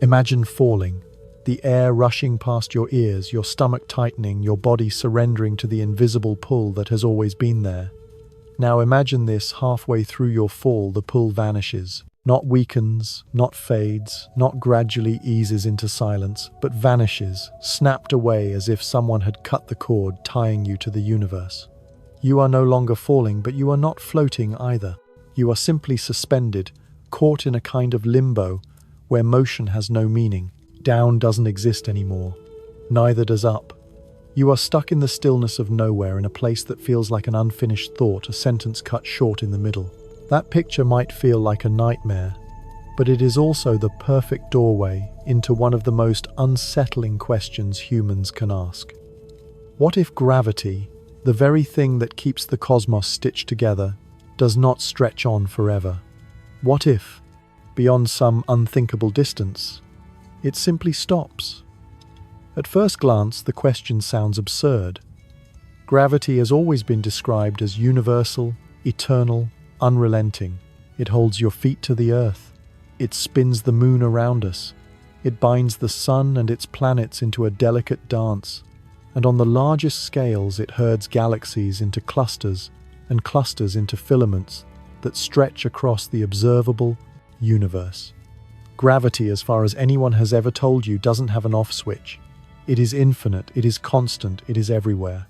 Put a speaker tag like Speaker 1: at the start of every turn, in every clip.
Speaker 1: Imagine falling, the air rushing past your ears, your stomach tightening, your body surrendering to the invisible pull that has always been there. Now imagine this: halfway through your fall, the pull vanishes. Not weakens, not fades, not gradually eases into silence, but vanishes, snapped away as if someone had cut the cord tying you to the universe. You are no longer falling, but you are not floating either. You are simply suspended, caught in a kind of limbo, where motion has no meaning. Down doesn't exist anymore. Neither does up. You are stuck in the stillness of nowhere, in a place that feels like an unfinished thought, a sentence cut short in the middle. That picture might feel like a nightmare, but it is also the perfect doorway into one of the most unsettling questions humans can ask. What if gravity, the very thing that keeps the cosmos stitched together, does not stretch on forever? What if, beyond some unthinkable distance, it simply stops? At first glance, the question sounds absurd. Gravity has always been described as universal, eternal, unrelenting. It holds your feet to the earth. It spins the moon around us. It binds the sun and its planets into a delicate dance. And on the largest scales, it herds galaxies into clusters and clusters into filaments that stretch across the observable universe. Gravity, as far as anyone has ever told you, doesn't have an off switch. It is infinite, it is constant, it is everywhere.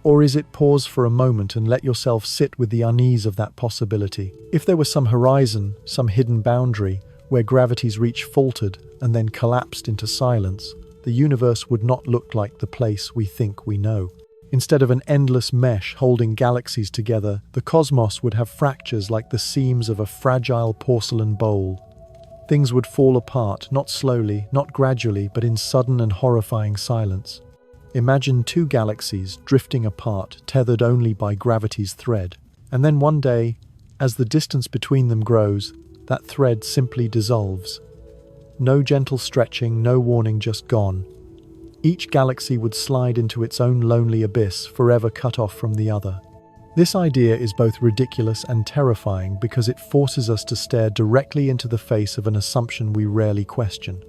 Speaker 1: Or is it pause for a moment and let yourself sit with the unease of that possibility? If there was some horizon, some hidden boundary, where gravity's reach faltered and then collapsed into silence, the universe would not look like the place we think we know. Instead of an endless mesh holding galaxies together, the cosmos would have fractures like the seams of a fragile porcelain bowl. Things would fall apart, not slowly, not gradually, but in sudden and horrifying silence. Imagine two galaxies drifting apart, tethered only by gravity's thread. And then one day, as the distance between them grows, that thread simply dissolves. No gentle stretching, no warning, just gone. Each galaxy would slide into its own lonely abyss, forever cut off from the other. This idea is both ridiculous and terrifying because it forces us to stare directly into the face of an assumption we rarely question.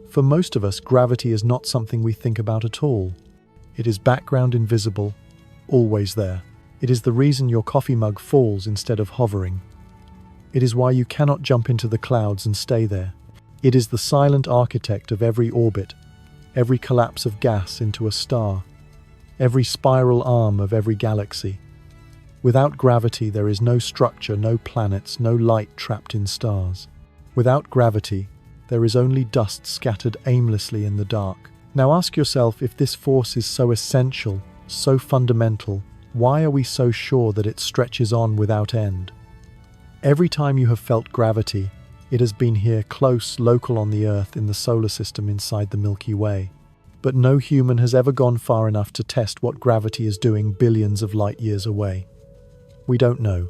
Speaker 1: For most of us, gravity is not something we think about at all. It is background invisible, always there. It is the reason your coffee mug falls instead of hovering. It is why you cannot jump into the clouds and stay there. It is the silent architect of every orbit, every collapse of gas into a star, every spiral arm of every galaxy. Without gravity, there is no structure, no planets, no light trapped in stars. Without gravity, there is only dust scattered aimlessly in the dark. Now ask yourself, if this force is so essential, so fundamental, why are we so sure that it stretches on without end? Every time you have felt gravity, it has been here, close, local on the Earth, in the solar system, inside the Milky Way. But no human has ever gone far enough to test what gravity is doing billions of light years away. We don't know.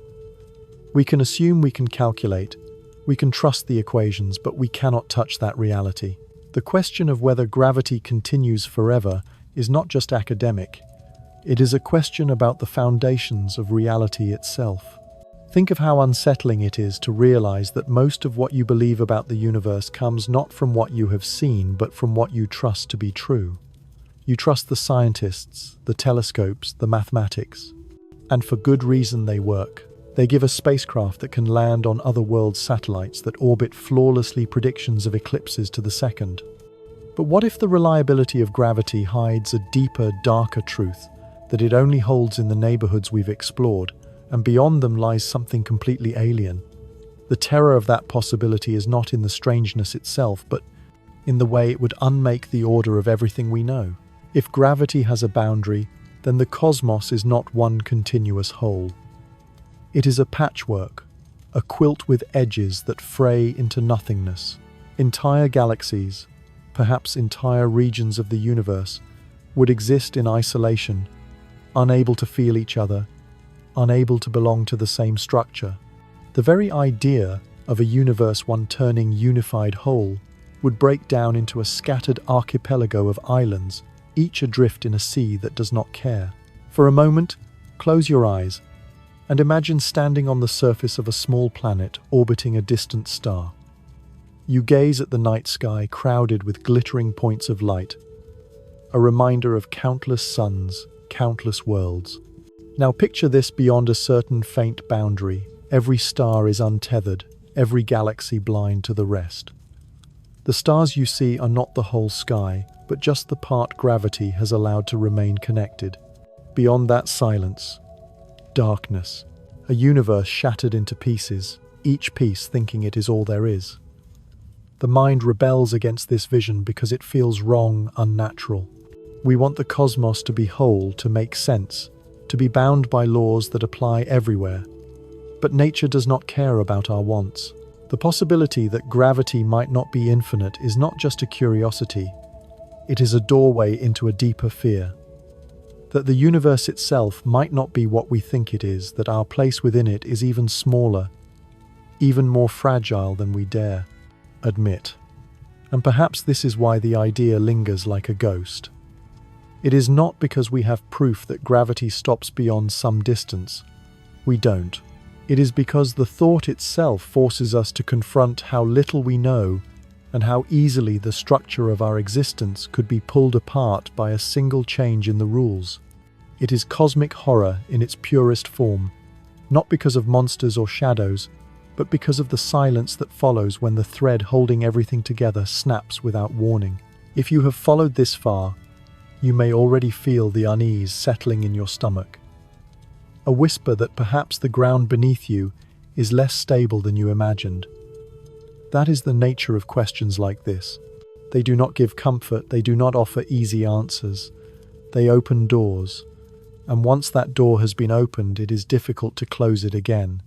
Speaker 1: We can assume, we can calculate, we can trust the equations, but we cannot touch that reality. The question of whether gravity continues forever is not just academic. It is a question about the foundations of reality itself. Think of how unsettling it is to realize that most of what you believe about the universe comes not from what you have seen, but from what you trust to be true. You trust the scientists, the telescopes, the mathematics. And for good reason they work. They give us spacecraft that can land on other world satellites that orbit flawlessly, predictions of eclipses to the second. But what if the reliability of gravity hides a deeper, darker truth, that it only holds in the neighborhoods we've explored, and beyond them lies something completely alien? The terror of that possibility is not in the strangeness itself, but in the way it would unmake the order of everything we know. If gravity has a boundary, then the cosmos is not one continuous whole. It is a patchwork, a quilt with edges that fray into nothingness. Entire galaxies, perhaps entire regions of the universe, would exist in isolation, unable to feel each other, unable to belong to the same structure. The very idea of a universe, one turning unified whole, would break down into a scattered archipelago of islands, each adrift in a sea that does not care. For a moment, close your eyes and imagine standing on the surface of a small planet orbiting a distant star. You gaze at the night sky crowded with glittering points of light, a reminder of countless suns, countless worlds. Now picture this beyond a certain faint boundary. Every star is untethered, every galaxy blind to the rest. The stars you see are not the whole sky, but just the part gravity has allowed to remain connected. Beyond that silence, darkness, a universe shattered into pieces, each piece thinking it is all there is. The mind rebels against this vision because it feels wrong, unnatural. We want the cosmos to be whole, to make sense, to be bound by laws that apply everywhere. But nature does not care about our wants. The possibility that gravity might not be infinite is not just a curiosity. It is a doorway into a deeper fear. That the universe itself might not be what we think it is, that our place within it is even smaller, even more fragile than we dare admit. And perhaps this is why the idea lingers like a ghost. It is not because we have proof that gravity stops beyond some distance. We don't. It is because the thought itself forces us to confront how little we know and how easily the structure of our existence could be pulled apart by a single change in the rules. It is cosmic horror in its purest form, not because of monsters or shadows, but because of the silence that follows when the thread holding everything together snaps without warning. If you have followed this far, you may already feel the unease settling in your stomach. A whisper that perhaps the ground beneath you is less stable than you imagined. That is the nature of questions like this. They do not give comfort, they do not offer easy answers. They open doors, and once that door has been opened, it is difficult to close it again.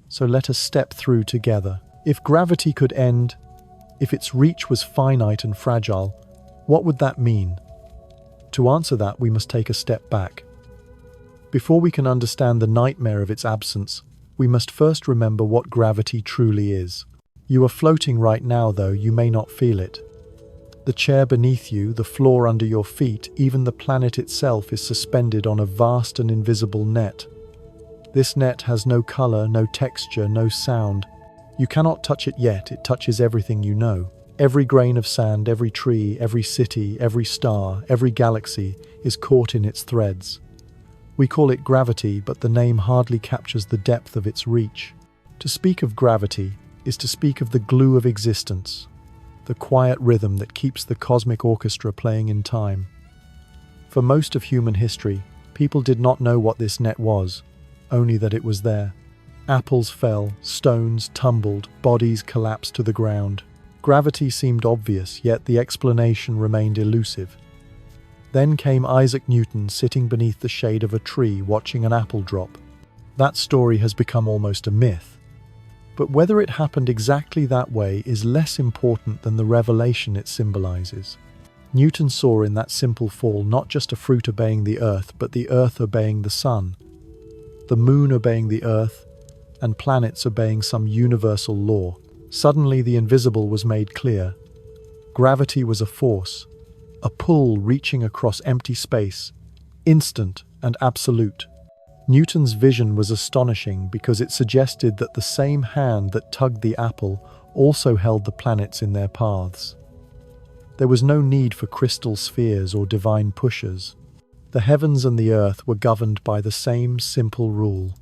Speaker 1: So let us step through together. If gravity could end, if its reach was finite and fragile, what would that mean? To answer that, we must take a step back. Before we can understand the nightmare of its absence, we must first remember what gravity truly is. You are floating right now, though you may not feel it. The chair beneath you, the floor under your feet, even the planet itself is suspended on a vast and invisible net. This net has no color, no texture, no sound. You cannot touch it yet, it touches everything you know. Every grain of sand, every tree, every city, every star, every galaxy is caught in its threads. We call it gravity, but the name hardly captures the depth of its reach. To speak of gravity is to speak of the glue of existence, the quiet rhythm that keeps the cosmic orchestra playing in time. For most of human history, people did not know what this net was, only that it was there. Apples fell, stones tumbled, bodies collapsed to the ground. Gravity seemed obvious, yet the explanation remained elusive. Then came Isaac Newton sitting beneath the shade of a tree watching an apple drop. That story has become almost a myth. But whether it happened exactly that way is less important than the revelation it symbolizes. Newton saw in that simple fall not just a fruit obeying the earth, but the earth obeying the sun, the moon obeying the earth, and planets obeying some universal law. Suddenly the invisible was made clear. Gravity was a force, a pull reaching across empty space, instant and absolute. Newton's vision was astonishing because it suggested that the same hand that tugged the apple also held the planets in their paths. There was no need for crystal spheres or divine pushers. The heavens and the earth were governed by the same simple rule.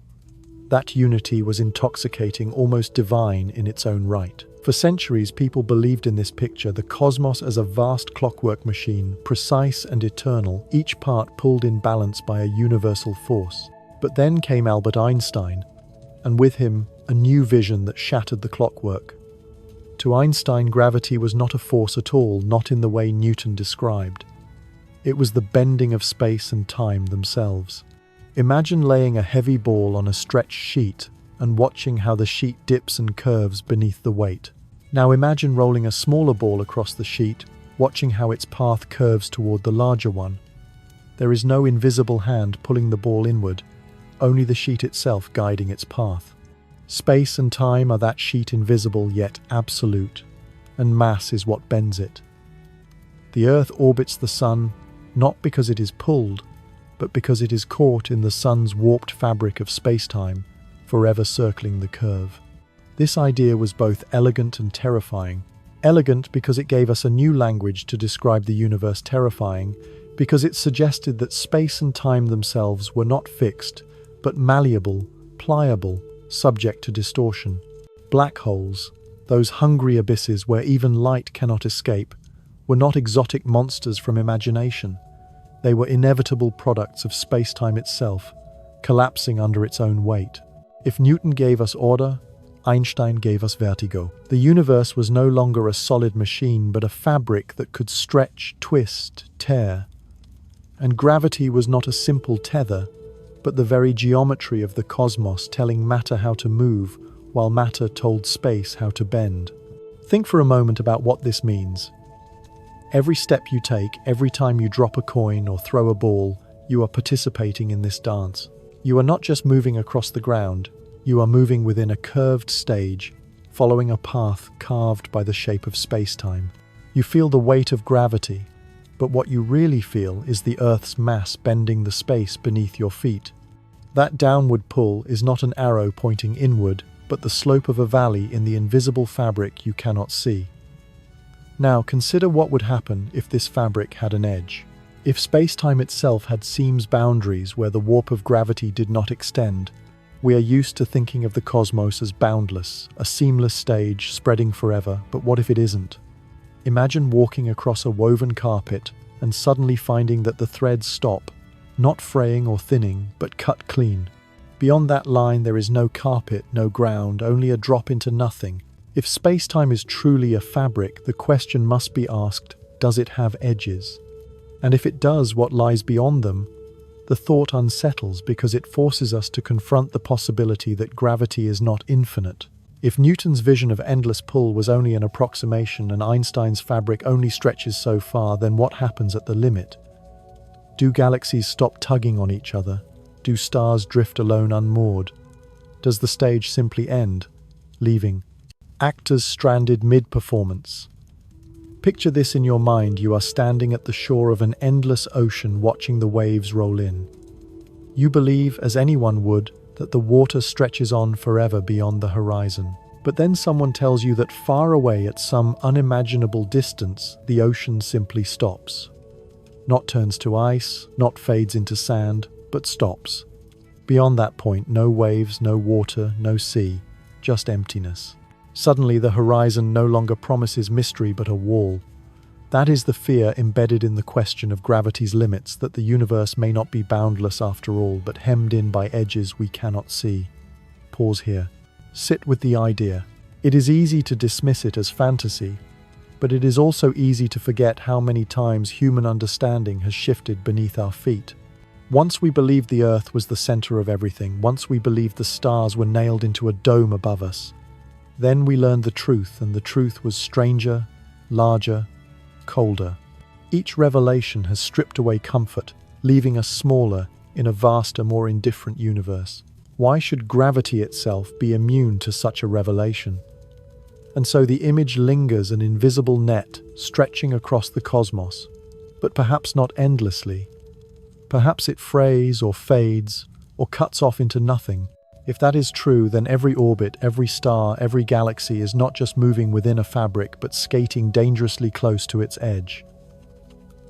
Speaker 1: That unity was intoxicating, almost divine in its own right. For centuries, people believed in this picture, the cosmos as a vast clockwork machine, precise and eternal, each part pulled in balance by a universal force. But then came Albert Einstein, and with him, a new vision that shattered the clockwork. To Einstein, gravity was not a force at all, not in the way Newton described. It was the bending of space and time themselves. Imagine laying a heavy ball on a stretched sheet and watching how the sheet dips and curves beneath the weight. Now imagine rolling a smaller ball across the sheet, watching how its path curves toward the larger one. There is no invisible hand pulling the ball inward, only the sheet itself guiding its path. Space and time are that sheet, invisible yet absolute, and mass is what bends it. The Earth orbits the Sun not because it is pulled, but because it is caught in the Sun's warped fabric of space-time, forever circling the curve. This idea was both elegant and terrifying. Elegant because it gave us a new language to describe the universe, terrifying because it suggested that space and time themselves were not fixed, but malleable, pliable, subject to distortion. Black holes, those hungry abysses where even light cannot escape, were not exotic monsters from imagination. They were inevitable products of space-time itself, collapsing under its own weight. If Newton gave us order, Einstein gave us vertigo. The universe was no longer a solid machine, but a fabric that could stretch, twist, tear. And gravity was not a simple tether, but the very geometry of the cosmos, telling matter how to move, while matter told space how to bend. Think for a moment about what this means. Every step you take, every time you drop a coin or throw a ball, you are participating in this dance. You are not just moving across the ground, you are moving within a curved stage, following a path carved by the shape of space-time. You feel the weight of gravity, but what you really feel is the Earth's mass bending the space beneath your feet. That downward pull is not an arrow pointing inward, but the slope of a valley in the invisible fabric you cannot see. Now consider what would happen if this fabric had an edge. If space-time itself had seams, boundaries where the warp of gravity did not extend. We are used to thinking of the cosmos as boundless, a seamless stage spreading forever, but what if it isn't? Imagine walking across a woven carpet and suddenly finding that the threads stop, not fraying or thinning, but cut clean. Beyond that line there is no carpet, no ground, only a drop into nothing. If space-time is truly a fabric, the question must be asked, does it have edges? And if it does, what lies beyond them? The thought unsettles because it forces us to confront the possibility that gravity is not infinite. If Newton's vision of endless pull was only an approximation and Einstein's fabric only stretches so far, then what happens at the limit? Do galaxies stop tugging on each other? Do stars drift alone unmoored? Does the stage simply end, leaving actors stranded mid-performance? Picture this in your mind. You are standing at the shore of an endless ocean watching the waves roll in. You believe, as anyone would, that the water stretches on forever beyond the horizon. But then someone tells you that far away at some unimaginable distance, the ocean simply stops. Not turns to ice, not fades into sand, but stops. Beyond that point, no waves, no water, no sea, just emptiness. Suddenly, the horizon no longer promises mystery but a wall. That is the fear embedded in the question of gravity's limits, that the universe may not be boundless after all, but hemmed in by edges we cannot see. Pause here. Sit with the idea. It is easy to dismiss it as fantasy, but it is also easy to forget how many times human understanding has shifted beneath our feet. Once we believed the Earth was the center of everything, once we believed the stars were nailed into a dome above us. Then we learned the truth, and the truth was stranger, larger, colder. Each revelation has stripped away comfort, leaving us smaller in a vaster, more indifferent universe. Why should gravity itself be immune to such a revelation? And so the image lingers, an invisible net stretching across the cosmos, but perhaps not endlessly. Perhaps it frays or fades or cuts off into nothing. If that is true, then every orbit, every star, every galaxy is not just moving within a fabric, but skating dangerously close to its edge.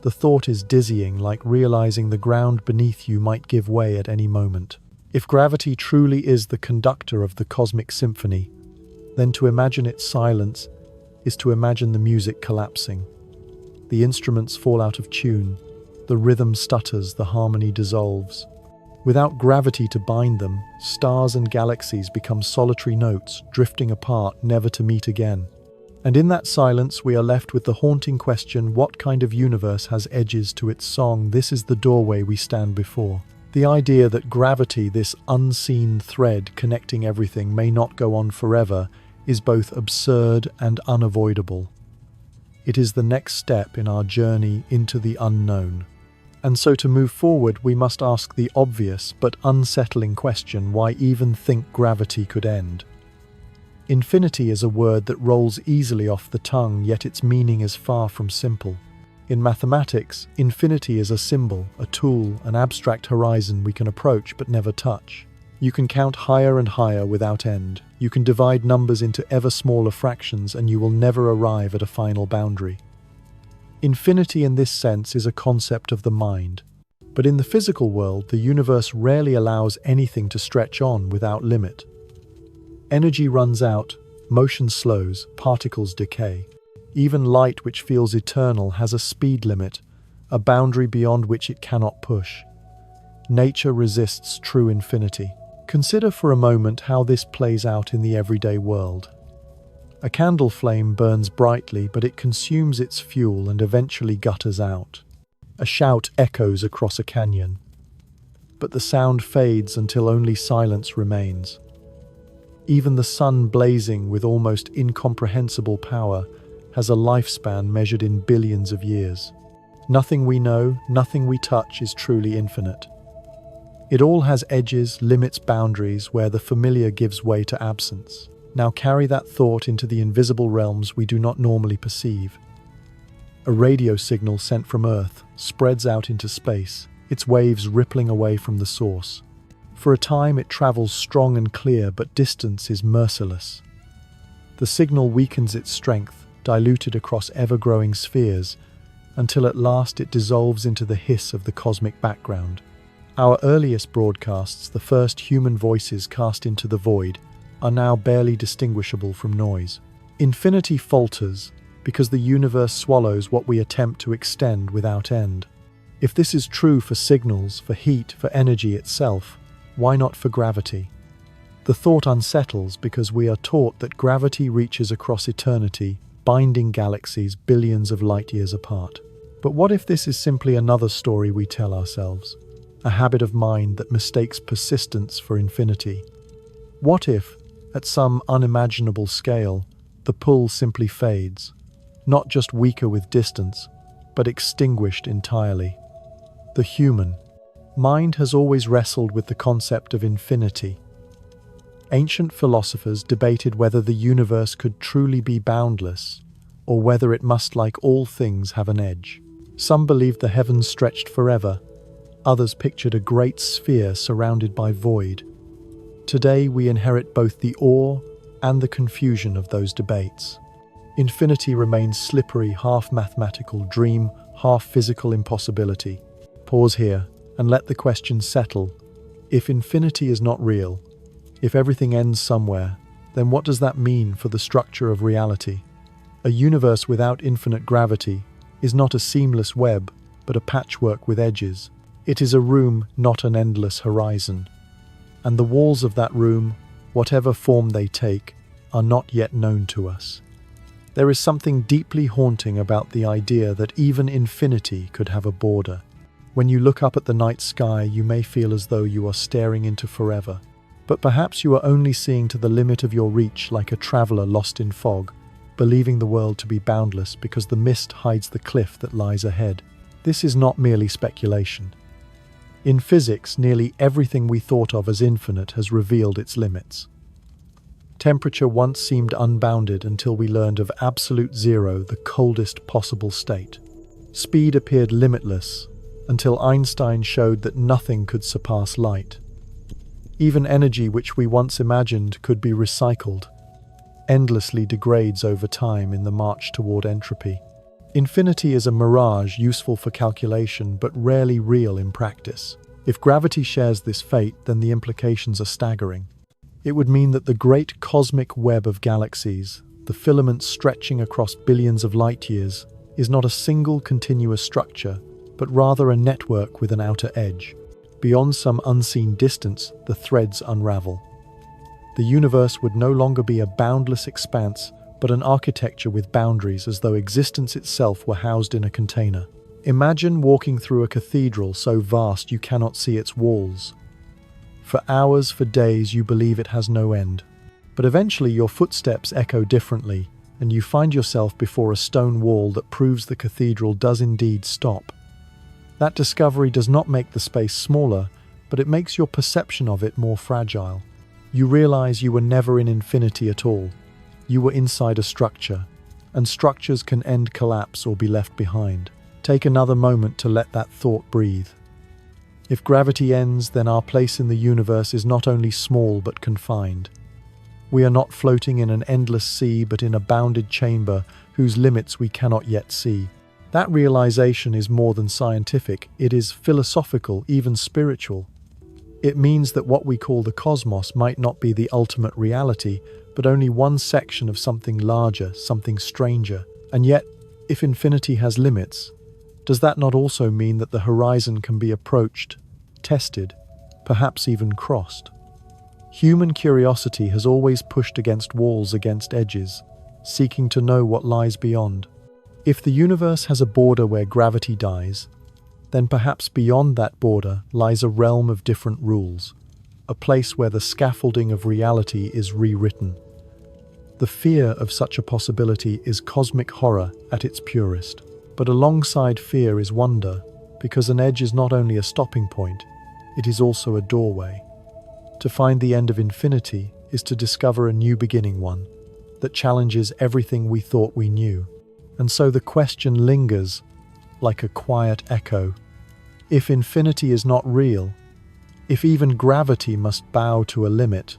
Speaker 1: The thought is dizzying, like realizing the ground beneath you might give way at any moment. If gravity truly is the conductor of the cosmic symphony, then to imagine its silence is to imagine the music collapsing. The instruments fall out of tune, the rhythm stutters, the harmony dissolves. Without gravity to bind them, stars and galaxies become solitary notes, drifting apart, never to meet again. And in that silence, we are left with the haunting question, what kind of universe has edges to its song? This is the doorway we stand before. The idea that gravity, this unseen thread connecting everything, may not go on forever is both absurd and unavoidable. It is the next step in our journey into the unknown. And so to move forward, we must ask the obvious but unsettling question, why even think gravity could end? Infinity is a word that rolls easily off the tongue, yet its meaning is far from simple. In mathematics, infinity is a symbol, a tool, an abstract horizon we can approach but never touch. You can count higher and higher without end. You can divide numbers into ever smaller fractions and you will never arrive at a final boundary. Infinity in this sense is a concept of the mind. But in the physical world, the universe rarely allows anything to stretch on without limit. Energy runs out, motion slows, particles decay. Even light, which feels eternal, has a speed limit, a boundary beyond which it cannot push. Nature resists true infinity. Consider for a moment how this plays out in the everyday world. A candle flame burns brightly, but it consumes its fuel and eventually gutters out. A shout echoes across a canyon, but the sound fades until only silence remains. Even the sun, blazing with almost incomprehensible power, has a lifespan measured in billions of years. Nothing we know, nothing we touch is truly infinite. It all has edges, limits, boundaries, where the familiar gives way to absence. Now carry that thought into the invisible realms we do not normally perceive. A radio signal sent from Earth spreads out into space, its waves rippling away from the source. For a time it travels strong and clear, but distance is merciless. The signal weakens its strength, diluted across ever-growing spheres, until at last it dissolves into the hiss of the cosmic background. Our earliest broadcasts, the first human voices cast into the void, are now barely distinguishable from noise. Infinity falters because the universe swallows what we attempt to extend without end. If this is true for signals, for heat, for energy itself, why not for gravity? The thought unsettles because we are taught that gravity reaches across eternity, binding galaxies billions of light years apart. But what if this is simply another story we tell ourselves? A habit of mind that mistakes persistence for infinity? What if, at some unimaginable scale, the pull simply fades, not just weaker with distance, but extinguished entirely? The human mind has always wrestled with the concept of infinity. Ancient philosophers debated whether the universe could truly be boundless, or whether it must, like all things, have an edge. Some believed the heavens stretched forever. Others pictured a great sphere surrounded by void. Today we inherit both the awe and the confusion of those debates. Infinity remains slippery, half mathematical dream, half physical impossibility. Pause here and let the question settle. If infinity is not real, if everything ends somewhere, then what does that mean for the structure of reality? A universe without infinite gravity is not a seamless web, but a patchwork with edges. It is a room, not an endless horizon. And the walls of that room, whatever form they take, are not yet known to us. There is something deeply haunting about the idea that even infinity could have a border. When you look up at the night sky, you may feel as though you are staring into forever. But perhaps you are only seeing to the limit of your reach, like a traveler lost in fog, believing the world to be boundless because the mist hides the cliff that lies ahead. This is not merely speculation. In physics, nearly everything we thought of as infinite has revealed its limits. Temperature once seemed unbounded until we learned of absolute zero, the coldest possible state. Speed appeared limitless until Einstein showed that nothing could surpass light. Even energy, which we once imagined could be recycled, endlessly degrades over time in the march toward entropy. Infinity is a mirage useful for calculation but rarely real in practice. If gravity shares this fate, then the implications are staggering. It would mean that the great cosmic web of galaxies, the filaments stretching across billions of light years, is not a single continuous structure, but rather a network with an outer edge. Beyond some unseen distance, the threads unravel. The universe would no longer be a boundless expanse, but an architecture with boundaries, as though existence itself were housed in a container. Imagine walking through a cathedral so vast you cannot see its walls. For hours, for days, you believe it has no end. But eventually your footsteps echo differently, and you find yourself before a stone wall that proves the cathedral does indeed stop. That discovery does not make the space smaller, but it makes your perception of it more fragile. You realize you were never in infinity at all. You were inside a structure, and structures can end, collapse, or be left behind. Take another moment to let that thought breathe. If gravity ends, then our place in the universe is not only small but confined. We are not floating in an endless sea but in a bounded chamber whose limits we cannot yet see. That realization is more than scientific, it is philosophical, even spiritual. It means that what we call the cosmos might not be the ultimate reality, but only one section of something larger, something stranger. And yet, if infinity has limits, does that not also mean that the horizon can be approached, tested, perhaps even crossed? Human curiosity has always pushed against walls, against edges, seeking to know what lies beyond. If the universe has a border where gravity dies, then perhaps beyond that border lies a realm of different rules, a place where the scaffolding of reality is rewritten. The fear of such a possibility is cosmic horror at its purest. But alongside fear is wonder, because an edge is not only a stopping point, it is also a doorway. To find the end of infinity is to discover a new beginning, one that challenges everything we thought we knew. And so the question lingers like a quiet echo. If infinity is not real, if even gravity must bow to a limit,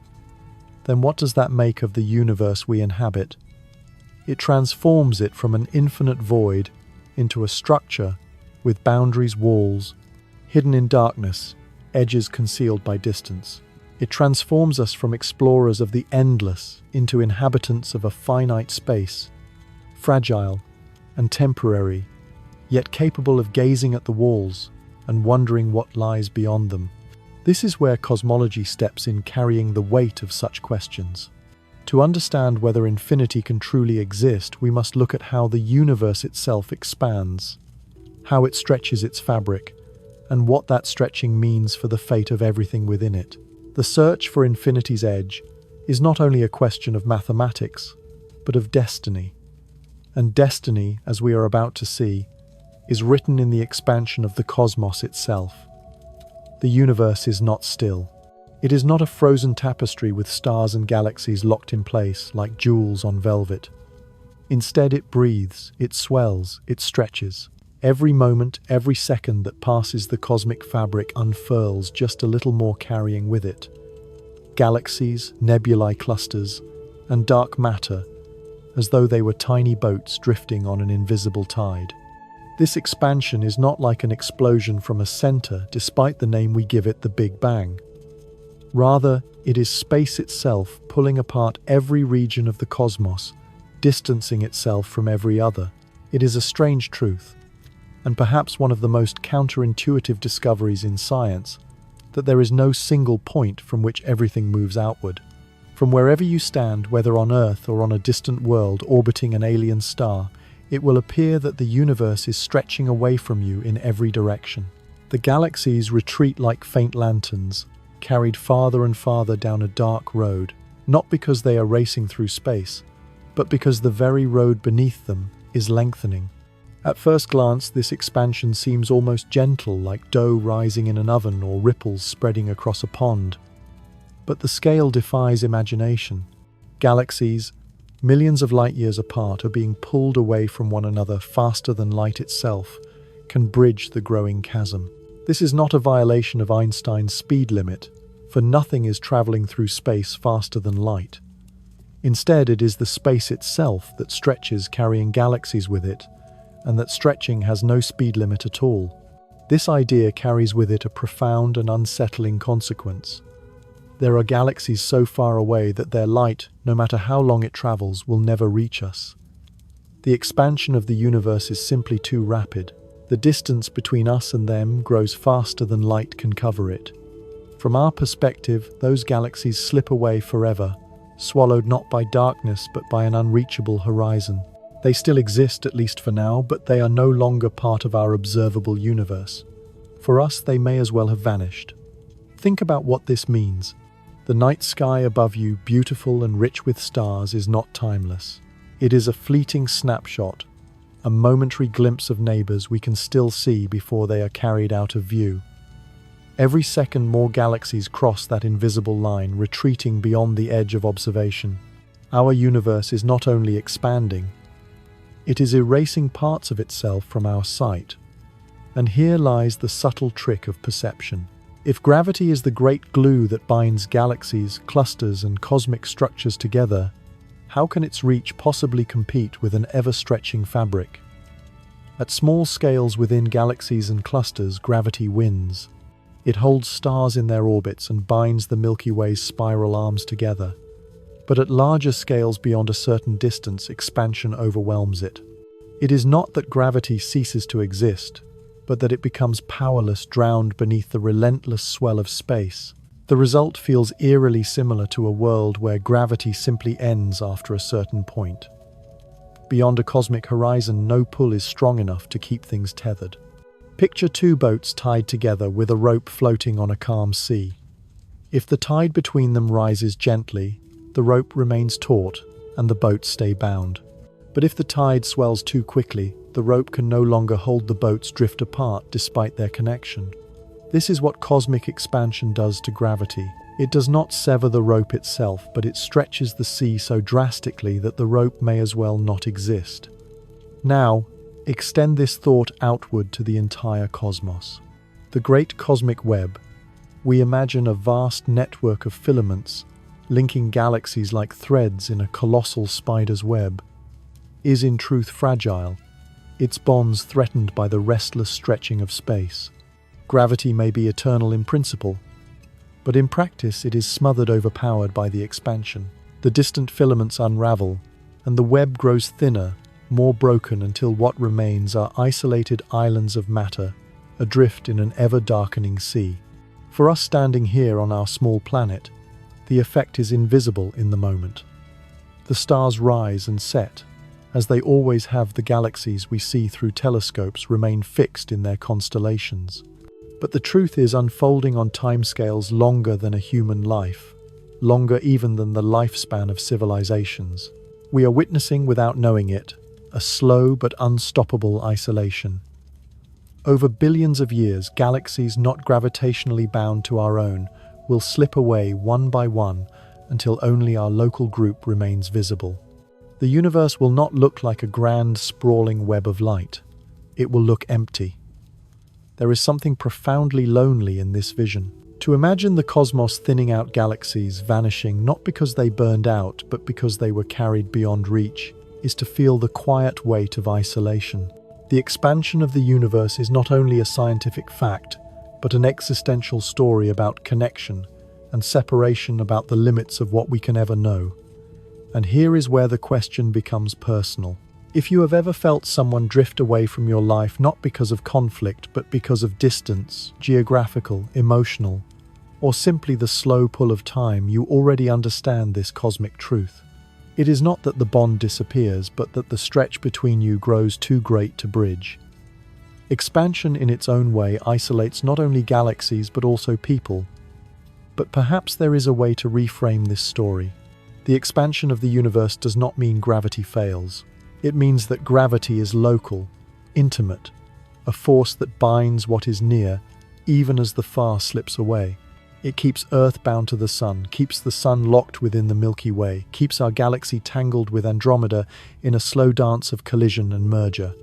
Speaker 1: then what does that make of the universe we inhabit? It transforms it from an infinite void into a structure with boundaries, walls, hidden in darkness, edges concealed by distance. It transforms us from explorers of the endless into inhabitants of a finite space, fragile and temporary, yet capable of gazing at the walls and wondering what lies beyond them. This is where cosmology steps in, carrying the weight of such questions. To understand whether infinity can truly exist, we must look at how the universe itself expands, how it stretches its fabric, and what that stretching means for the fate of everything within it. The search for infinity's edge is not only a question of mathematics, but of destiny. And destiny, as we are about to see, is written in the expansion of the cosmos itself. The universe is not still. It is not a frozen tapestry with stars and galaxies locked in place like jewels on velvet. Instead, it breathes, it swells, it stretches. Every moment, every second that passes, the cosmic fabric unfurls just a little more, carrying with it galaxies, nebulae clusters, and dark matter, as though they were tiny boats drifting on an invisible tide. This expansion is not like an explosion from a center, despite the name we give it, the Big Bang. Rather, it is space itself pulling apart every region of the cosmos, distancing itself from every other. It is a strange truth, and perhaps one of the most counterintuitive discoveries in science, that there is no single point from which everything moves outward. From wherever you stand, whether on Earth or on a distant world orbiting an alien star, it will appear that the universe is stretching away from you in every direction. The galaxies retreat like faint lanterns, carried farther and farther down a dark road, not because they are racing through space, but because the very road beneath them is lengthening. At first glance, this expansion seems almost gentle, like dough rising in an oven or ripples spreading across a pond. But the scale defies imagination. Galaxies, millions of light years apart, are being pulled away from one another faster than light itself can bridge the growing chasm. This is not a violation of Einstein's speed limit, for nothing is traveling through space faster than light. Instead, it is the space itself that stretches, carrying galaxies with it, and that stretching has no speed limit at all. This idea carries with it a profound and unsettling consequence. There are galaxies so far away that their light, no matter how long it travels, will never reach us. The expansion of the universe is simply too rapid. The distance between us and them grows faster than light can cover it. From our perspective, those galaxies slip away forever, swallowed not by darkness but by an unreachable horizon. They still exist, at least for now, but they are no longer part of our observable universe. For us, they may as well have vanished. Think about what this means. The night sky above you, beautiful and rich with stars, is not timeless. It is a fleeting snapshot, a momentary glimpse of neighbors we can still see before they are carried out of view. Every second, more galaxies cross that invisible line, retreating beyond the edge of observation. Our universe is not only expanding, it is erasing parts of itself from our sight. And here lies the subtle trick of perception. If gravity is the great glue that binds galaxies, clusters, and cosmic structures together, how can its reach possibly compete with an ever-stretching fabric? At small scales within galaxies and clusters, gravity wins. It holds stars in their orbits and binds the Milky Way's spiral arms together. But at larger scales beyond a certain distance, expansion overwhelms it. It is not that gravity ceases to exist, but that it becomes powerless, drowned beneath the relentless swell of space. The result feels eerily similar to a world where gravity simply ends after a certain point. Beyond a cosmic horizon, no pull is strong enough to keep things tethered. Picture two boats tied together with a rope floating on a calm sea. If the tide between them rises gently, the rope remains taut and the boats stay bound. But if the tide swells too quickly, the rope can no longer hold the boats drift apart despite their connection. This is what cosmic expansion does to gravity. It does not sever the rope itself, but it stretches the sea so drastically that the rope may as well not exist. Now, extend this thought outward to the entire cosmos. The great cosmic web. We imagine a vast network of filaments linking galaxies like threads in a colossal spider's web, is in truth fragile, its bonds threatened by the restless stretching of space. Gravity may be eternal in principle, but in practice it is smothered, overpowered by the expansion. The distant filaments unravel, and the web grows thinner, more broken, until what remains are isolated islands of matter, adrift in an ever-darkening sea. For us standing here on our small planet, the effect is invisible in the moment. The stars rise and set. As they always have, the galaxies we see through telescopes remain fixed in their constellations. But the truth is unfolding on timescales longer than a human life, longer even than the lifespan of civilizations. We are witnessing, without knowing it, a slow but unstoppable isolation. Over billions of years, galaxies not gravitationally bound to our own will slip away one by one until only our local group remains visible. The universe will not look like a grand, sprawling web of light. It will look empty. There is something profoundly lonely in this vision. To imagine the cosmos thinning out, galaxies vanishing not because they burned out, but because they were carried beyond reach, is to feel the quiet weight of isolation. The expansion of the universe is not only a scientific fact, but an existential story about connection and separation, about the limits of what we can ever know. And here is where the question becomes personal. If you have ever felt someone drift away from your life, not because of conflict, but because of distance, geographical, emotional, or simply the slow pull of time, you already understand this cosmic truth. It is not that the bond disappears, but that the stretch between you grows too great to bridge. Expansion in its own way isolates not only galaxies but also people. But perhaps there is a way to reframe this story. The expansion of the universe does not mean gravity fails. It means that gravity is local, intimate, a force that binds what is near, even as the far slips away. It keeps Earth bound to the Sun, keeps the Sun locked within the Milky Way, keeps our galaxy tangled with Andromeda in a slow dance of collision and merger.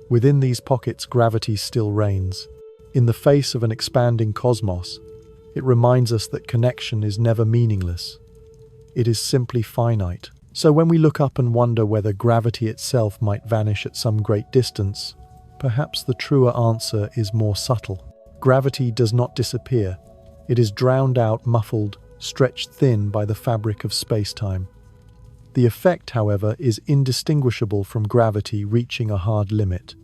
Speaker 1: Within these pockets, gravity still reigns. In the face of an expanding cosmos, it reminds us that connection is never meaningless. It is simply finite. So when we look up and wonder whether gravity itself might vanish at some great distance, perhaps the truer answer is more subtle. Gravity does not disappear. It is drowned out, muffled, stretched thin by the fabric of space-time. The effect, however, is indistinguishable from gravity reaching a hard limit.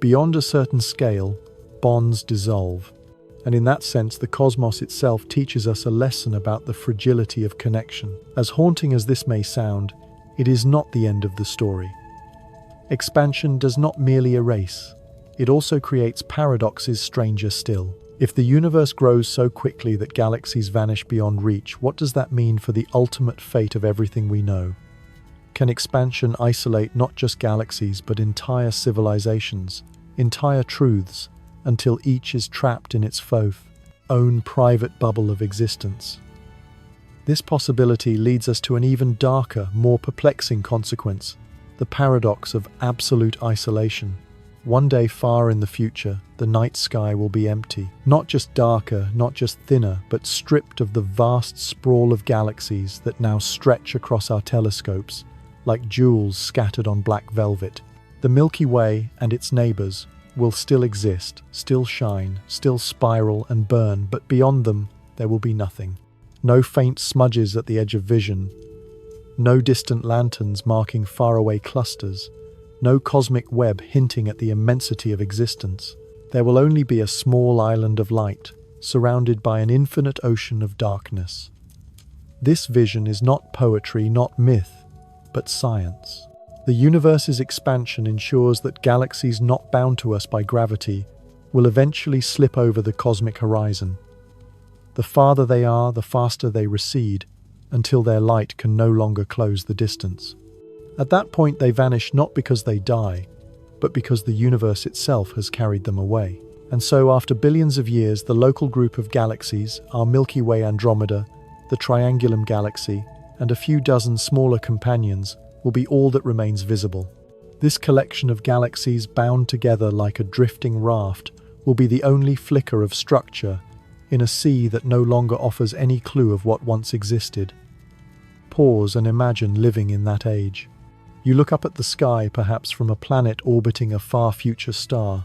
Speaker 1: Beyond a certain scale, bonds dissolve. And in that sense, the cosmos itself teaches us a lesson about the fragility of connection. As haunting as this may sound, it is not the end of the story. Expansion does not merely erase. It also creates paradoxes stranger still. If the universe grows so quickly that galaxies vanish beyond reach, what does that mean for the ultimate fate of everything we know? Can expansion isolate not just galaxies, but entire civilizations, entire truths, until each is trapped in its own private bubble of existence? This possibility leads us to an even darker, more perplexing consequence, the paradox of absolute isolation. One day far in the future, the night sky will be empty. Not just darker, not just thinner, but stripped of the vast sprawl of galaxies that now stretch across our telescopes, like jewels scattered on black velvet. The Milky Way and its neighbors will still exist, still shine, still spiral and burn, but beyond them, there will be nothing. No faint smudges at the edge of vision, no distant lanterns marking faraway clusters, no cosmic web hinting at the immensity of existence. There will only be a small island of light, surrounded by an infinite ocean of darkness. This vision is not poetry, not myth, but science. The universe's expansion ensures that galaxies not bound to us by gravity will eventually slip over the cosmic horizon. The farther they are, the faster they recede, until their light can no longer close the distance. At that point, they vanish not because they die, but because the universe itself has carried them away. And so, after billions of years, the local group of galaxies, our Milky Way Andromeda, the Triangulum Galaxy, and a few dozen smaller companions, will be all that remains visible. This collection of galaxies bound together like a drifting raft will be the only flicker of structure in a sea that no longer offers any clue of what once existed. Pause and imagine living in that age. You look up at the sky, perhaps from a planet orbiting a far future star,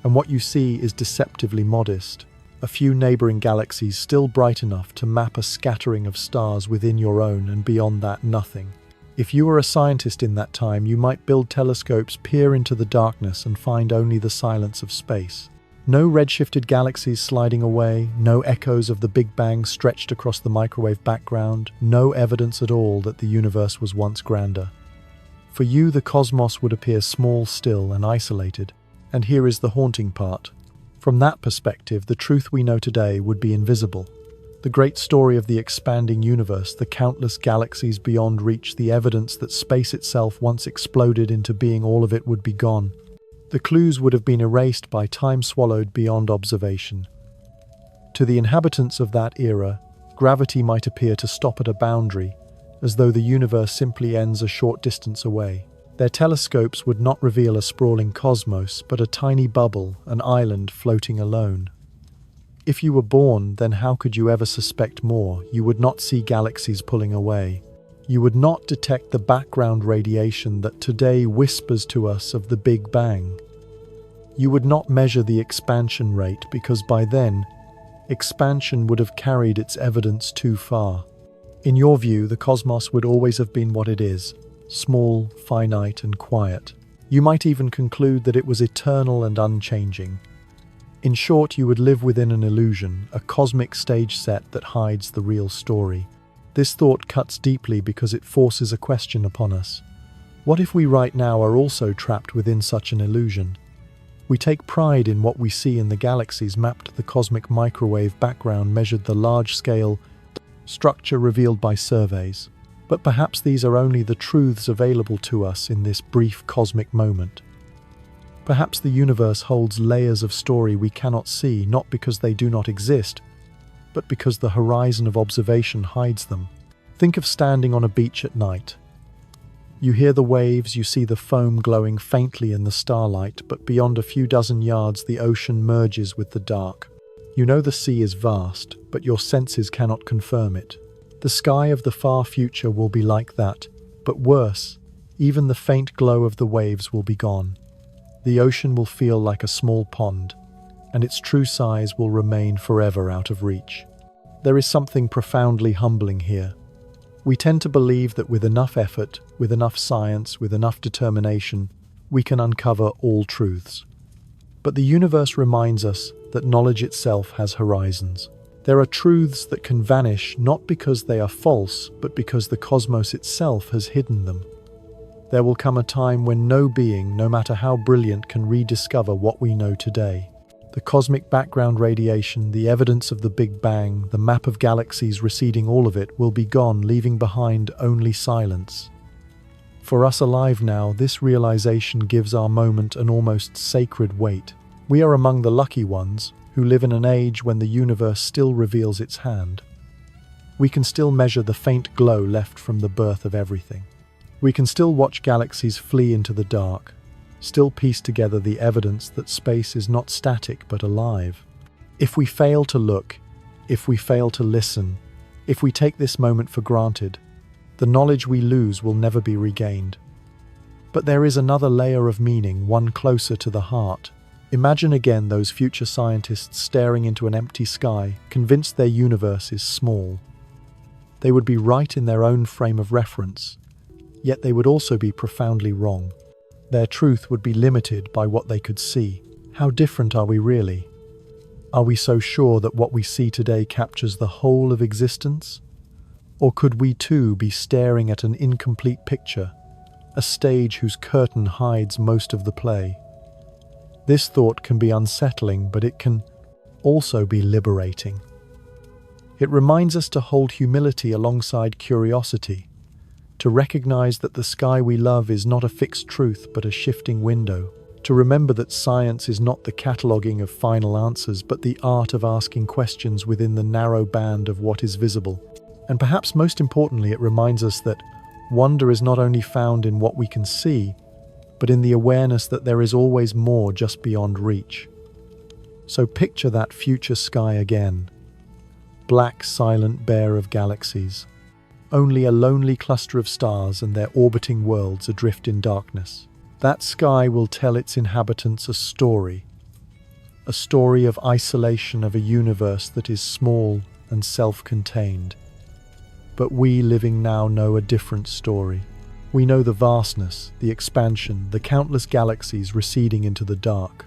Speaker 1: and what you see is deceptively modest. A few neighboring galaxies still bright enough to map a scattering of stars within your own, and beyond that, nothing. If you were a scientist in that time, you might build telescopes, peer into the darkness, and find only the silence of space. No redshifted galaxies sliding away, no echoes of the Big Bang stretched across the microwave background, no evidence at all that the universe was once grander. For you, the cosmos would appear small, still, and isolated. And here is the haunting part. From that perspective, the truth we know today would be invisible. The great story of the expanding universe, the countless galaxies beyond reach, the evidence that space itself once exploded into being, all of it would be gone. The clues would have been erased by time swallowed beyond observation. To the inhabitants of that era, gravity might appear to stop at a boundary, as though the universe simply ends a short distance away. Their telescopes would not reveal a sprawling cosmos, but a tiny bubble, an island floating alone. If you were born, then how could you ever suspect more? You would not see galaxies pulling away. You would not detect the background radiation that today whispers to us of the Big Bang. You would not measure the expansion rate, because by then, expansion would have carried its evidence too far. In your view, the cosmos would always have been what it is, small, finite, and quiet. You might even conclude that it was eternal and unchanging. In short, you would live within an illusion, a cosmic stage set that hides the real story. This thought cuts deeply because it forces a question upon us. What if we right now are also trapped within such an illusion? We take pride in what we see in the galaxies, mapped the cosmic microwave background, measured the large-scale structure revealed by surveys. But perhaps these are only the truths available to us in this brief cosmic moment. Perhaps the universe holds layers of story we cannot see, not because they do not exist, but because the horizon of observation hides them. Think of standing on a beach at night. You hear the waves, you see the foam glowing faintly in the starlight, but beyond a few dozen yards the ocean merges with the dark. You know the sea is vast, but your senses cannot confirm it. The sky of the far future will be like that, but worse, even the faint glow of the waves will be gone. The ocean will feel like a small pond, and its true size will remain forever out of reach. There is something profoundly humbling here. We tend to believe that with enough effort, with enough science, with enough determination, we can uncover all truths. But the universe reminds us that knowledge itself has horizons. There are truths that can vanish not because they are false, but because the cosmos itself has hidden them. There will come a time when no being, no matter how brilliant, can rediscover what we know today. The cosmic background radiation, the evidence of the Big Bang, the map of galaxies receding, all of it will be gone, leaving behind only silence. For us alive now, this realization gives our moment an almost sacred weight. We are among the lucky ones who live in an age when the universe still reveals its hand. We can still measure the faint glow left from the birth of everything. We can still watch galaxies flee into the dark, still piece together the evidence that space is not static but alive. If we fail to look, if we fail to listen, if we take this moment for granted, the knowledge we lose will never be regained. But there is another layer of meaning, one closer to the heart. Imagine again those future scientists staring into an empty sky, convinced their universe is small. They would be right in their own frame of reference, yet they would also be profoundly wrong. Their truth would be limited by what they could see. How different are we really? Are we so sure that what we see today captures the whole of existence? Or could we too be staring at an incomplete picture, a stage whose curtain hides most of the play? This thought can be unsettling, but it can also be liberating. It reminds us to hold humility alongside curiosity, to recognize that the sky we love is not a fixed truth but a shifting window, to remember that science is not the cataloging of final answers but the art of asking questions within the narrow band of what is visible. And perhaps most importantly, it reminds us that wonder is not only found in what we can see, but in the awareness that there is always more just beyond reach. So picture that future sky again. Black, silent, bare of galaxies. Only a lonely cluster of stars and their orbiting worlds adrift in darkness. That sky will tell its inhabitants a story of isolation of a universe that is small and self-contained. But we living now know a different story. We know the vastness, the expansion, the countless galaxies receding into the dark.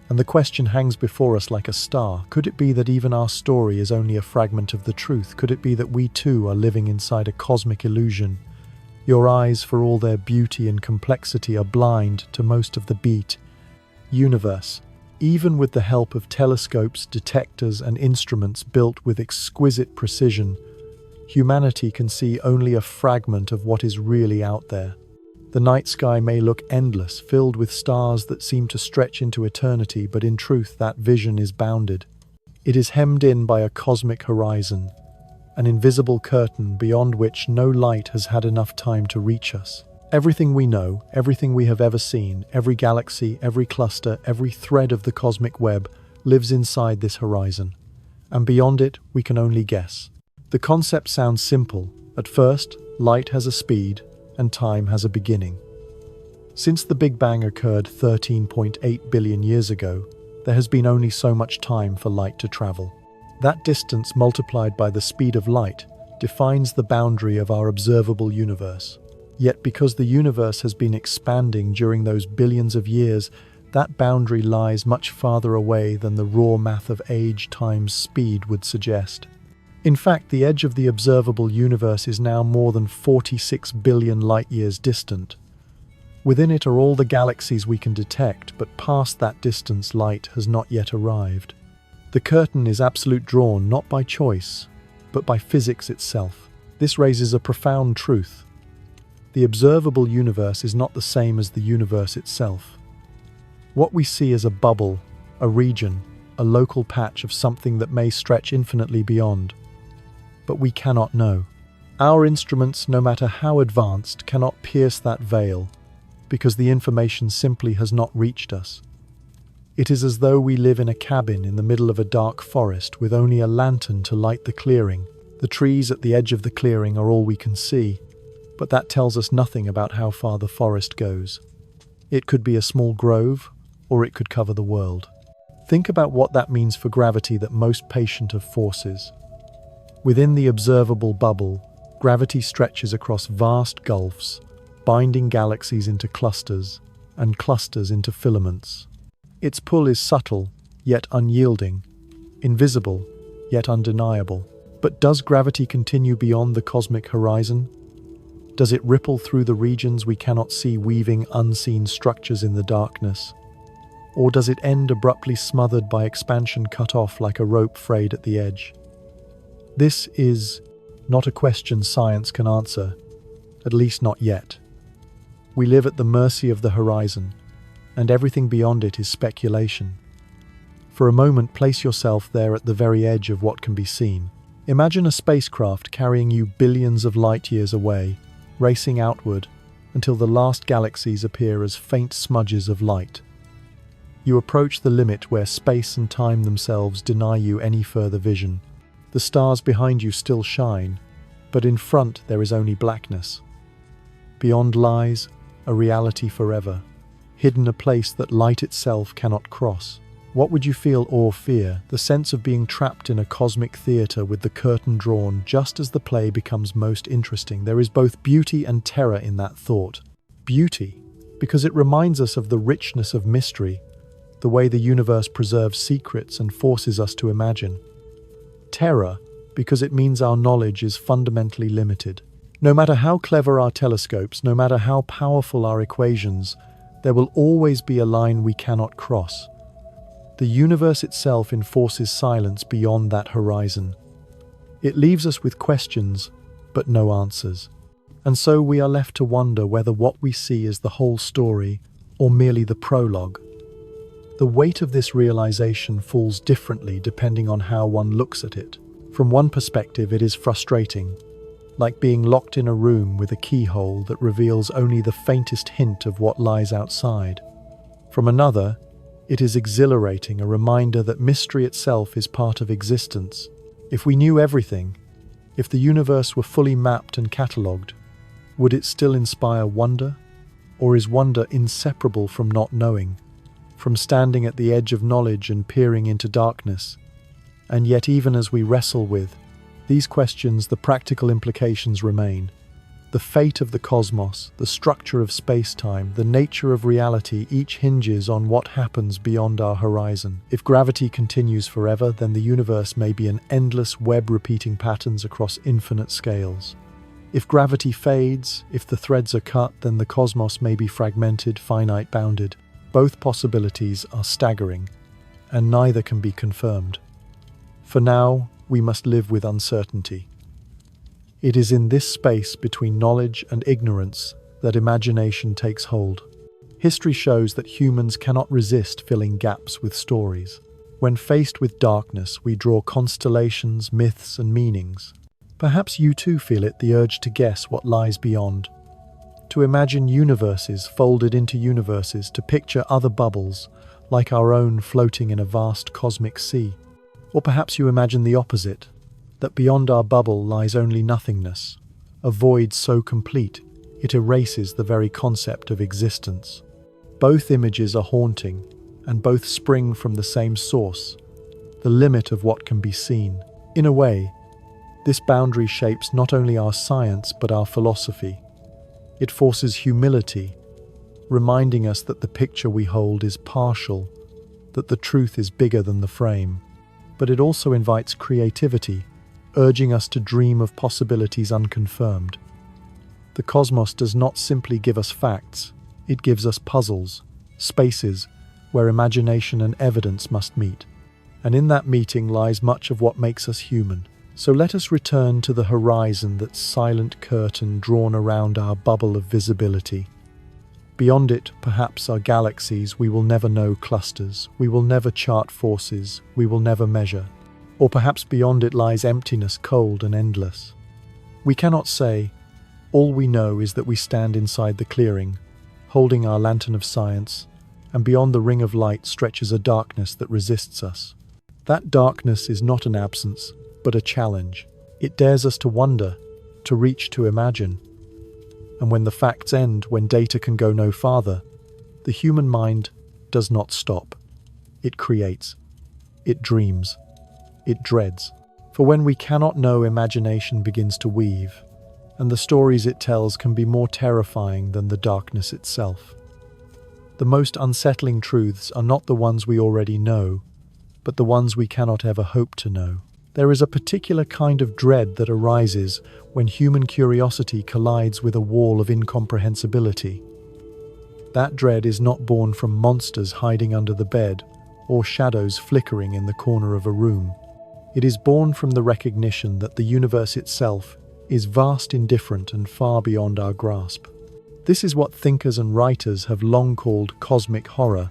Speaker 1: And the question hangs before us like a star. Could it be that even our story is only a fragment of the truth? Could it be that we too are living inside a cosmic illusion? Your eyes, for all their beauty and complexity, are blind to most of the beat. Universe, even with the help of telescopes, detectors, and instruments built with exquisite precision, humanity can see only a fragment of what is really out there. The night sky may look endless, filled with stars that seem to stretch into eternity, but in truth that vision is bounded. It is hemmed in by a cosmic horizon, an invisible curtain beyond which no light has had enough time to reach us. Everything we know, everything we have ever seen, every galaxy, every cluster, every thread of the cosmic web lives inside this horizon. And beyond it, we can only guess. The concept sounds simple. At first, light has a speed, and time has a beginning. Since the Big Bang occurred 13.8 billion years ago, there has been only so much time for light to travel. That distance multiplied by the speed of light defines the boundary of our observable universe. Yet because the universe has been expanding during those billions of years, that boundary lies much farther away than the raw math of age times speed would suggest. In fact, the edge of the observable universe is now more than 46 billion light-years distant. Within it are all the galaxies we can detect, but past that distance light has not yet arrived. The curtain is absolute drawn not by choice, but by physics itself. This raises a profound truth. The observable universe is not the same as the universe itself. What we see is a bubble, a region, a local patch of something that may stretch infinitely beyond. But we cannot know. Our instruments, no matter how advanced, cannot pierce that veil, because the information simply has not reached us. It is as though we live in a cabin in the middle of a dark forest with only a lantern to light the clearing. The trees at the edge of the clearing are all we can see, but that tells us nothing about how far the forest goes. It could be a small grove, or it could cover the world. Think about what that means for gravity, that most patient of forces. Within the observable bubble, gravity stretches across vast gulfs, binding galaxies into clusters, and clusters into filaments. Its pull is subtle, yet unyielding, invisible, yet undeniable. But does gravity continue beyond the cosmic horizon? Does it ripple through the regions we cannot see, weaving unseen structures in the darkness? Or does it end abruptly, smothered by expansion, cut off like a rope frayed at the edge? This is not a question science can answer, at least not yet. We live at the mercy of the horizon, and everything beyond it is speculation. For a moment, place yourself there at the very edge of what can be seen. Imagine a spacecraft carrying you billions of light years away, racing outward, until the last galaxies appear as faint smudges of light. You approach the limit where space and time themselves deny you any further vision. The stars behind you still shine, but in front there is only blackness. Beyond lies a reality forever, hidden a place that light itself cannot cross. What would you feel or fear? The sense of being trapped in a cosmic theatre with the curtain drawn just as the play becomes most interesting. There is both beauty and terror in that thought. Beauty, because it reminds us of the richness of mystery, the way the universe preserves secrets and forces us to imagine. Terror, because it means our knowledge is fundamentally limited. No matter how clever our telescopes, no matter how powerful our equations, there will always be a line we cannot cross. The universe itself enforces silence beyond that horizon. It leaves us with questions, but no answers. And so we are left to wonder whether what we see is the whole story or merely the prologue. The weight of this realization falls differently depending on how one looks at it. From one perspective, it is frustrating, like being locked in a room with a keyhole that reveals only the faintest hint of what lies outside. From another, it is exhilarating, a reminder that mystery itself is part of existence. If we knew everything, if the universe were fully mapped and catalogued, would it still inspire wonder? Or is wonder inseparable from not knowing, from standing at the edge of knowledge and peering into darkness? And yet, even as we wrestle with these questions, the practical implications remain. The fate of the cosmos, the structure of space-time, the nature of reality, each hinges on what happens beyond our horizon. If gravity continues forever, then the universe may be an endless web repeating patterns across infinite scales. If gravity fades, if the threads are cut, then the cosmos may be fragmented, finite bounded. Both possibilities are staggering, and neither can be confirmed. For now, we must live with uncertainty. It is in this space between knowledge and ignorance that imagination takes hold. History shows that humans cannot resist filling gaps with stories. When faced with darkness, we draw constellations, myths, and meanings. Perhaps you too feel it, the urge to guess what lies beyond, to imagine universes folded into universes, to picture other bubbles like our own floating in a vast cosmic sea. Or perhaps you imagine the opposite, that beyond our bubble lies only nothingness, a void so complete it erases the very concept of existence. Both images are haunting, and both spring from the same source, the limit of what can be seen. In a way, this boundary shapes not only our science but our philosophy. It forces humility, reminding us that the picture we hold is partial, that the truth is bigger than the frame. But it also invites creativity, urging us to dream of possibilities unconfirmed. The cosmos does not simply give us facts, it gives us puzzles, spaces where imagination and evidence must meet. And in that meeting lies much of what makes us human. So let us return to the horizon, that silent curtain drawn around our bubble of visibility. Beyond it, perhaps, are galaxies we will never know, clusters, we will never chart forces, we will never measure. Or perhaps beyond it lies emptiness, cold and endless. We cannot say. All we know is that we stand inside the clearing, holding our lantern of science, and beyond the ring of light stretches a darkness that resists us. That darkness is not an absence, but a challenge. It dares us to wonder, to reach, to imagine. And when the facts end, when data can go no farther, the human mind does not stop. It creates. It dreams. It dreads. For when we cannot know, imagination begins to weave, and the stories it tells can be more terrifying than the darkness itself. The most unsettling truths are not the ones we already know, but the ones we cannot ever hope to know. There is a particular kind of dread that arises when human curiosity collides with a wall of incomprehensibility. That dread is not born from monsters hiding under the bed or shadows flickering in the corner of a room. It is born from the recognition that the universe itself is vast, indifferent, and far beyond our grasp. This is what thinkers and writers have long called cosmic horror,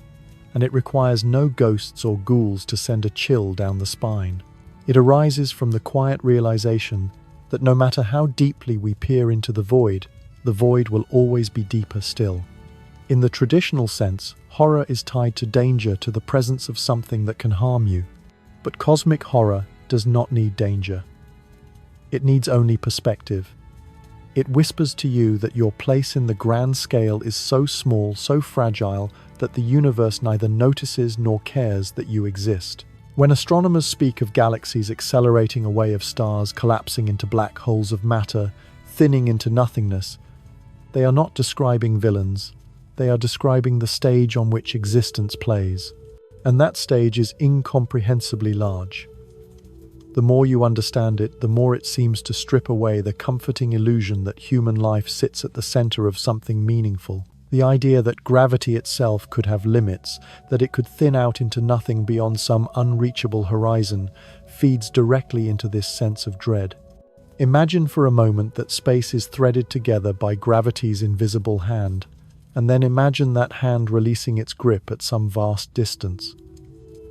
Speaker 1: and it requires no ghosts or ghouls to send a chill down the spine. It arises from the quiet realization that no matter how deeply we peer into the void, the void will always be deeper still. In the traditional sense, horror is tied to danger, to the presence of something that can harm you. But cosmic horror does not need danger. It needs only perspective. It whispers to you that your place in the grand scale is so small, so fragile, that the universe neither notices nor cares that you exist. When astronomers speak of galaxies accelerating away, of stars collapsing into black holes of matter, thinning into nothingness, they are not describing villains. They are describing the stage on which existence plays. And that stage is incomprehensibly large. The more you understand it, the more it seems to strip away the comforting illusion that human life sits at the center of something meaningful. The idea that gravity itself could have limits, that it could thin out into nothing beyond some unreachable horizon, feeds directly into this sense of dread. Imagine for a moment that space is threaded together by gravity's invisible hand, and then imagine that hand releasing its grip at some vast distance.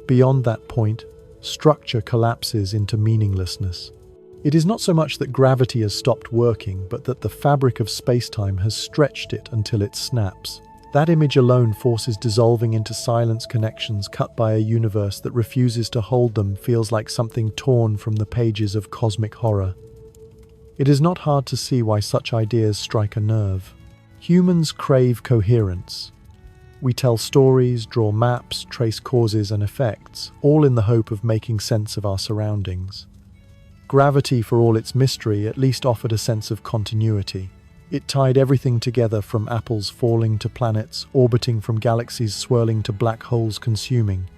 Speaker 1: Beyond that point, structure collapses into meaninglessness. It is not so much that gravity has stopped working, but that the fabric of space-time has stretched it until it snaps. That image alone forces dissolving into silence. Connections cut by a universe that refuses to hold them feels like something torn from the pages of cosmic horror. It is not hard to see why such ideas strike a nerve. Humans crave coherence. We tell stories, draw maps, trace causes and effects, all in the hope of making sense of our surroundings. Gravity, for all its mystery, at least offered a sense of continuity. It tied everything together, from apples falling to planets orbiting, from galaxies swirling to black holes consuming.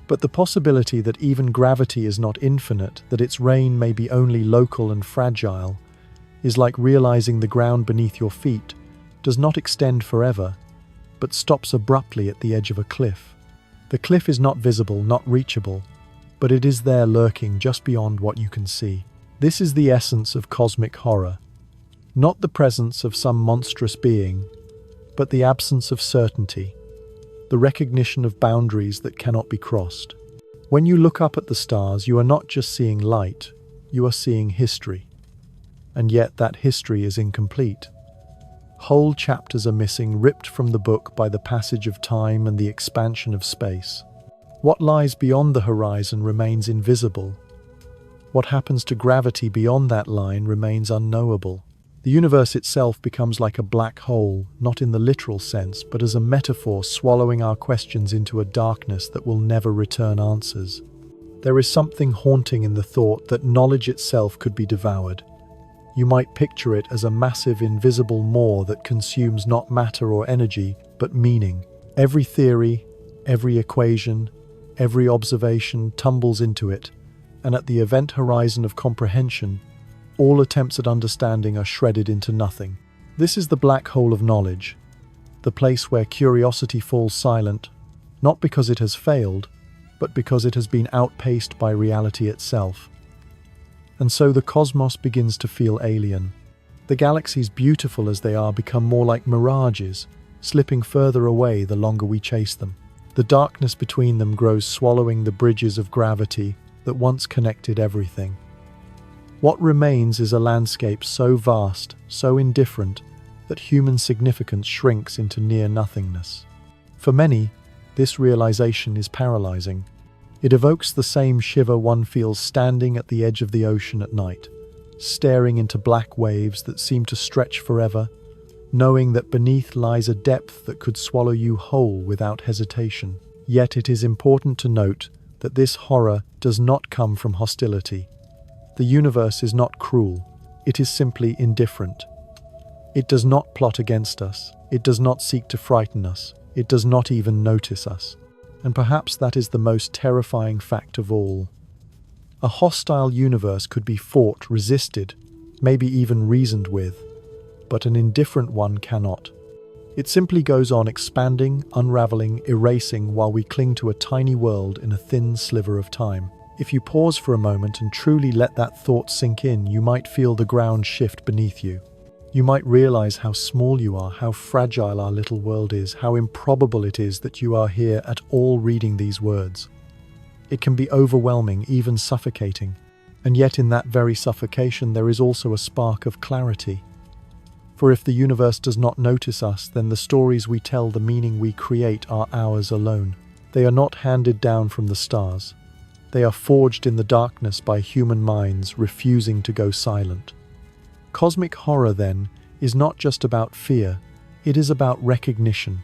Speaker 1: But the possibility that even gravity is not infinite, that its reign may be only local and fragile, is like realizing the ground beneath your feet does not extend forever, but stops abruptly at the edge of a cliff. The cliff is not visible, not reachable, but it is there, lurking just beyond what you can see. This is the essence of cosmic horror. Not the presence of some monstrous being, but the absence of certainty, the recognition of boundaries that cannot be crossed. When you look up at the stars, you are not just seeing light, you are seeing history. And yet that history is incomplete. Whole chapters are missing, ripped from the book by the passage of time and the expansion of space. What lies beyond the horizon remains invisible. What happens to gravity beyond that line remains unknowable. The universe itself becomes like a black hole, not in the literal sense, but as a metaphor, swallowing our questions into a darkness that will never return answers. There is something haunting in the thought that knowledge itself could be devoured. You might picture it as a massive invisible maw that consumes not matter or energy, but meaning. Every theory, every equation, every observation tumbles into it, and at the event horizon of comprehension, all attempts at understanding are shredded into nothing. This is the black hole of knowledge, the place where curiosity falls silent, not because it has failed, but because it has been outpaced by reality itself. And so the cosmos begins to feel alien. The galaxies, beautiful as they are, become more like mirages, slipping further away the longer we chase them. The darkness between them grows, swallowing the bridges of gravity that once connected everything. What remains is a landscape so vast, so indifferent, that human significance shrinks into near nothingness. For many, this realization is paralyzing. It evokes the same shiver one feels standing at the edge of the ocean at night, staring into black waves that seem to stretch forever, knowing that beneath lies a depth that could swallow you whole without hesitation. Yet it is important to note that this horror does not come from hostility. The universe is not cruel, it is simply indifferent. It does not plot against us, it does not seek to frighten us, it does not even notice us. And perhaps that is the most terrifying fact of all. A hostile universe could be fought, resisted, maybe even reasoned with, but an indifferent one cannot. It simply goes on expanding, unraveling, erasing while we cling to a tiny world in a thin sliver of time. If you pause for a moment and truly let that thought sink in, you might feel the ground shift beneath you. You might realize how small you are, how fragile our little world is, how improbable it is that you are here at all reading these words. It can be overwhelming, even suffocating. And yet in that very suffocation there is also a spark of clarity. For if the universe does not notice us, then the stories we tell, the meaning we create are ours alone. They are not handed down from the stars. They are forged in the darkness by human minds refusing to go silent. Cosmic horror, then, is not just about fear, it is about recognition.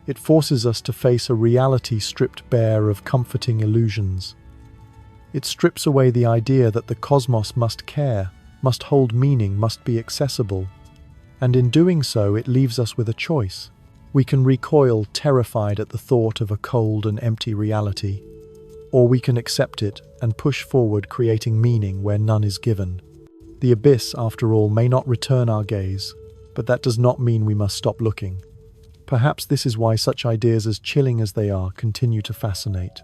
Speaker 1: It forces us to face a reality stripped bare of comforting illusions. It strips away the idea that the cosmos must care, must hold meaning, must be accessible. And in doing so, it leaves us with a choice. We can recoil, terrified at the thought of a cold and empty reality, or we can accept it and push forward, creating meaning where none is given. The abyss, after all, may not return our gaze, but that does not mean we must stop looking. Perhaps this is why such ideas, as chilling as they are, continue to fascinate.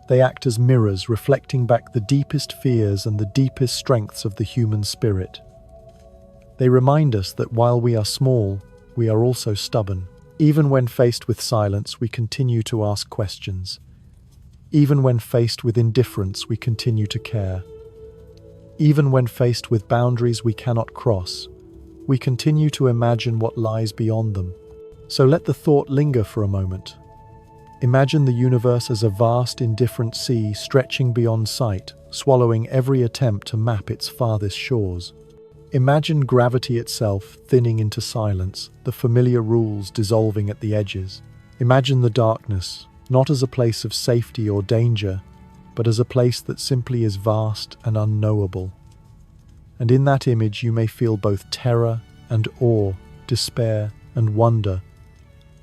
Speaker 1: They act as mirrors, reflecting back the deepest fears and the deepest strengths of the human spirit. They remind us that while we are small, we are also stubborn. Even when faced with silence, we continue to ask questions. Even when faced with indifference, we continue to care. Even when faced with boundaries we cannot cross, we continue to imagine what lies beyond them. So let the thought linger for a moment. Imagine the universe as a vast, indifferent sea stretching beyond sight, swallowing every attempt to map its farthest shores. Imagine gravity itself thinning into silence, the familiar rules dissolving at the edges. Imagine the darkness, not as a place of safety or danger, but as a place that simply is vast and unknowable. And in that image you may feel both terror and awe, despair and wonder,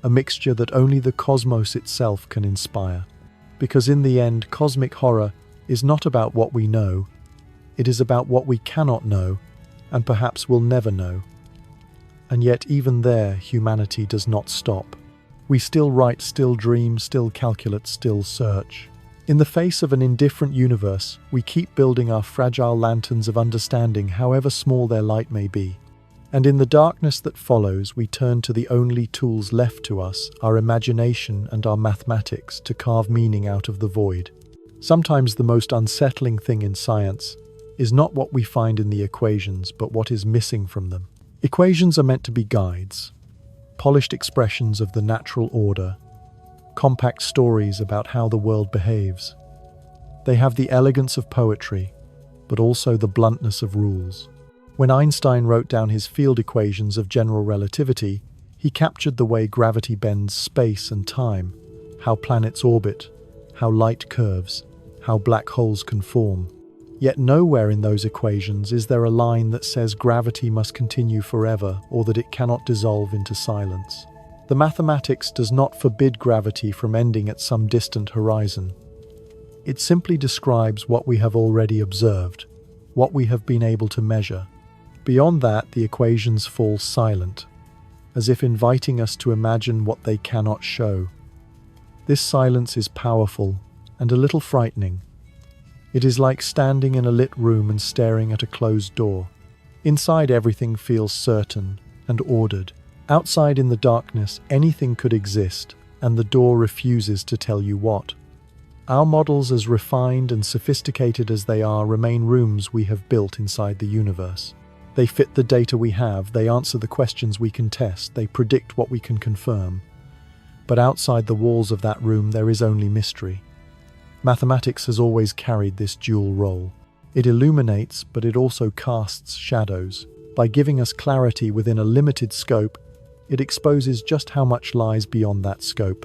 Speaker 1: a mixture that only the cosmos itself can inspire. Because in the end, cosmic horror is not about what we know, it is about what we cannot know, and perhaps will never know. And yet even there, humanity does not stop. We still write, still dream, still calculate, still search. In the face of an indifferent universe, we keep building our fragile lanterns of understanding, however small their light may be. And in the darkness that follows, we turn to the only tools left to us, our imagination and our mathematics, to carve meaning out of the void. Sometimes the most unsettling thing in science is not what we find in the equations, but what is missing from them. Equations are meant to be guides, polished expressions of the natural order, compact stories about how the world behaves. They have the elegance of poetry, but also the bluntness of rules. When Einstein wrote down his field equations of general relativity, he captured the way gravity bends space and time, how planets orbit, how light curves, how black holes can form. Yet nowhere in those equations is there a line that says gravity must continue forever or that it cannot dissolve into silence. The mathematics does not forbid gravity from ending at some distant horizon. It simply describes what we have already observed, what we have been able to measure. Beyond that, the equations fall silent, as if inviting us to imagine what they cannot show. This silence is powerful and a little frightening. It is like standing in a lit room and staring at a closed door. Inside, everything feels certain and ordered. Outside in the darkness, anything could exist, and the door refuses to tell you what. Our models, as refined and sophisticated as they are, remain rooms we have built inside the universe. They fit the data we have, they answer the questions we can test, they predict what we can confirm. But outside the walls of that room, there is only mystery. Mathematics has always carried this dual role. It illuminates, but it also casts shadows. By giving us clarity within a limited scope, it exposes just how much lies beyond that scope.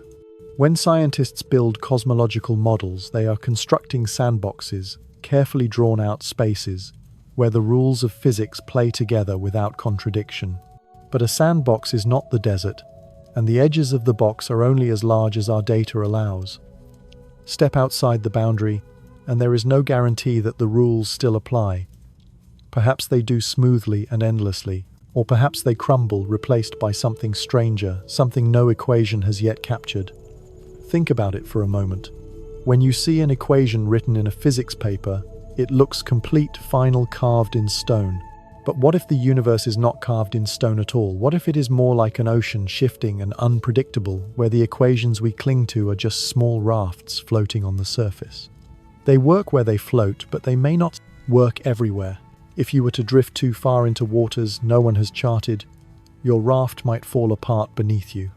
Speaker 1: When scientists build cosmological models, they are constructing sandboxes, carefully drawn out spaces, where the rules of physics play together without contradiction. But a sandbox is not the desert, and the edges of the box are only as large as our data allows. Step outside the boundary, and there is no guarantee that the rules still apply. Perhaps they do smoothly and endlessly, or perhaps they crumble, replaced by something stranger, something no equation has yet captured. Think about it for a moment. When you see an equation written in a physics paper, it looks complete, final, carved in stone. But what if the universe is not carved in stone at all? What if it is more like an ocean, shifting and unpredictable, where the equations we cling to are just small rafts floating on the surface? They work where they float, but they may not work everywhere. If you were to drift too far into waters no one has charted, your raft might fall apart beneath you.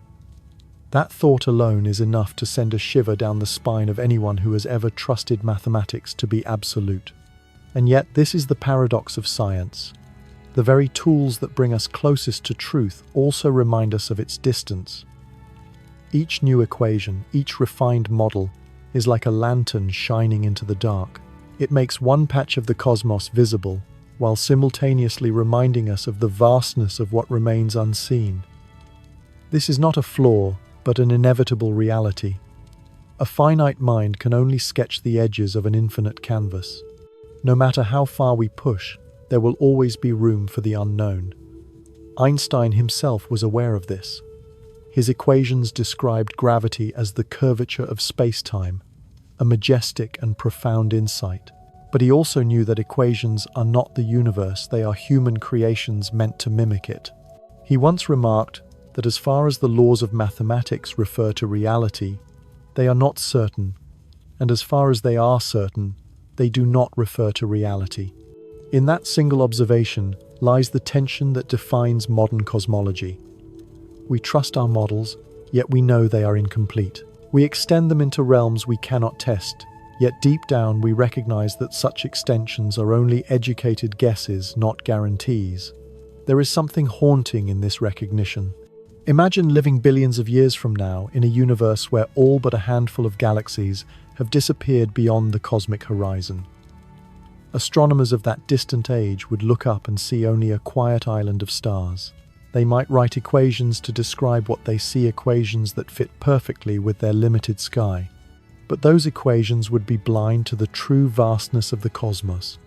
Speaker 1: That thought alone is enough to send a shiver down the spine of anyone who has ever trusted mathematics to be absolute. And yet, this is the paradox of science. The very tools that bring us closest to truth also remind us of its distance. Each new equation, each refined model, is like a lantern shining into the dark. It makes one patch of the cosmos visible, while simultaneously reminding us of the vastness of what remains unseen. This is not a flaw, but an inevitable reality. A finite mind can only sketch the edges of an infinite canvas. No matter how far we push, there will always be room for the unknown. Einstein himself was aware of this. His equations described gravity as the curvature of space-time, a majestic and profound insight. But he also knew that equations are not the universe, they are human creations meant to mimic it. He once remarked that as far as the laws of mathematics refer to reality, they are not certain, and as far as they are certain, they do not refer to reality. In that single observation lies the tension that defines modern cosmology. We trust our models, yet we know they are incomplete. We extend them into realms we cannot test, yet deep down we recognize that such extensions are only educated guesses, not guarantees. There is something haunting in this recognition. Imagine living billions of years from now in a universe where all but a handful of galaxies have disappeared beyond the cosmic horizon. Astronomers of that distant age would look up and see only a quiet island of stars. They might write equations to describe what they see, equations that fit perfectly with their limited sky. But those equations would be blind to the true vastness of the cosmos,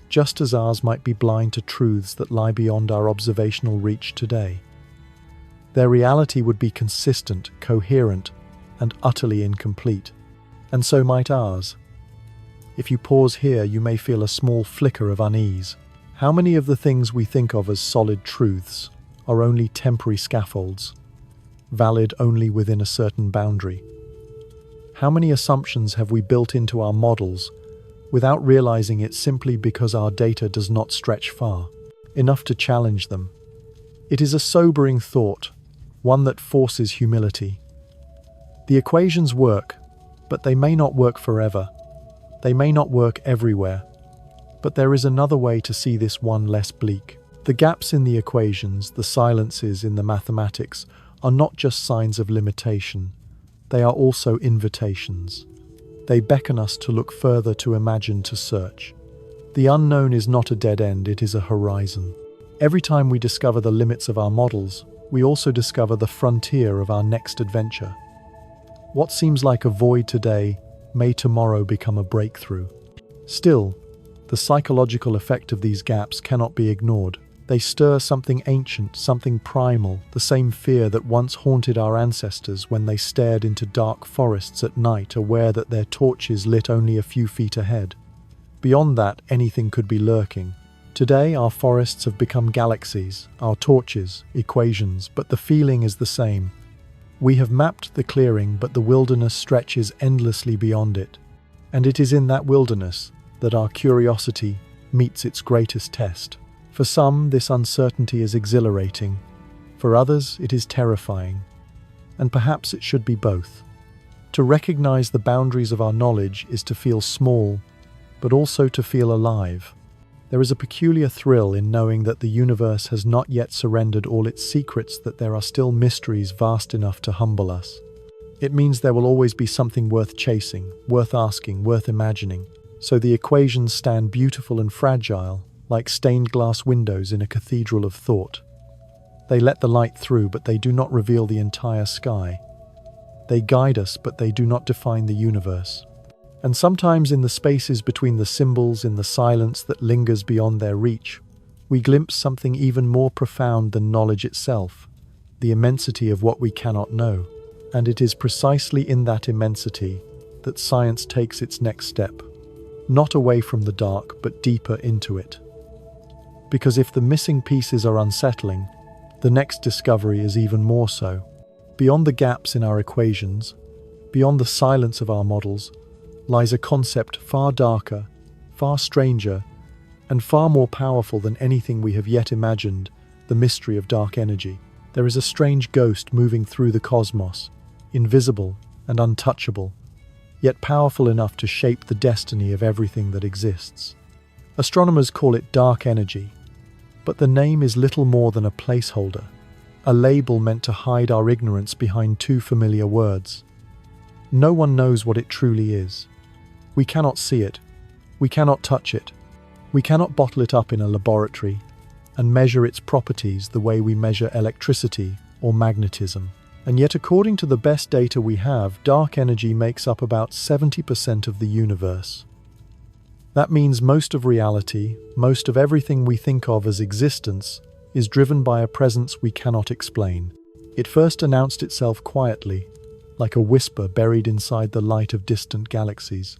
Speaker 1: just as ours might be blind to truths that lie beyond our observational reach today. Their reality would be consistent, coherent, and utterly incomplete. And so might ours. If you pause here, you may feel a small flicker of unease. How many of the things we think of as solid truths are only temporary scaffolds, valid only within a certain boundary? How many assumptions have we built into our models without realizing it, simply because our data does not stretch far enough to challenge them? It is a sobering thought, one that forces humility. The equations work, but they may not work forever. They may not work everywhere. But there is another way to see this one less bleak. The gaps in the equations, the silences in the mathematics, are not just signs of limitation. They are also invitations. They beckon us to look further, to imagine, to search. The unknown is not a dead end, it is a horizon. Every time we discover the limits of our models, we also discover the frontier of our next adventure. What seems like a void today may tomorrow become a breakthrough. Still, the psychological effect of these gaps cannot be ignored. They stir something ancient, something primal, the same fear that once haunted our ancestors when they stared into dark forests at night, aware that their torches lit only a few feet ahead. Beyond that, anything could be lurking. Today, our forests have become galaxies, our torches, equations, but the feeling is the same. We have mapped the clearing, but the wilderness stretches endlessly beyond it. And it is in that wilderness that our curiosity meets its greatest test. For some, this uncertainty is exhilarating. For others, it is terrifying. And perhaps it should be both. To recognize the boundaries of our knowledge is to feel small, but also to feel alive. There is a peculiar thrill in knowing that the universe has not yet surrendered all its secrets, that there are still mysteries vast enough to humble us. It means there will always be something worth chasing, worth asking, worth imagining. So the equations stand beautiful and fragile, like stained glass windows in a cathedral of thought. They let the light through, but they do not reveal the entire sky. They guide us, but they do not define the universe. And sometimes in the spaces between the symbols, in the silence that lingers beyond their reach, we glimpse something even more profound than knowledge itself, the immensity of what we cannot know. And it is precisely in that immensity that science takes its next step, not away from the dark, but deeper into it. Because if the missing pieces are unsettling, the next discovery is even more so. Beyond the gaps in our equations, beyond the silence of our models, lies a concept far darker, far stranger, and far more powerful than anything we have yet imagined: the mystery of dark energy. There is a strange ghost moving through the cosmos, invisible and untouchable, yet powerful enough to shape the destiny of everything that exists. Astronomers call it dark energy, but the name is little more than a placeholder, a label meant to hide our ignorance behind two familiar words. No one knows what it truly is. We cannot see it. We cannot touch it. We cannot bottle it up in a laboratory and measure its properties the way we measure electricity or magnetism. And yet, according to the best data we have, dark energy makes up about 70% of the universe. That means most of reality, most of everything we think of as existence, is driven by a presence we cannot explain. It first announced itself quietly, like a whisper buried inside the light of distant galaxies.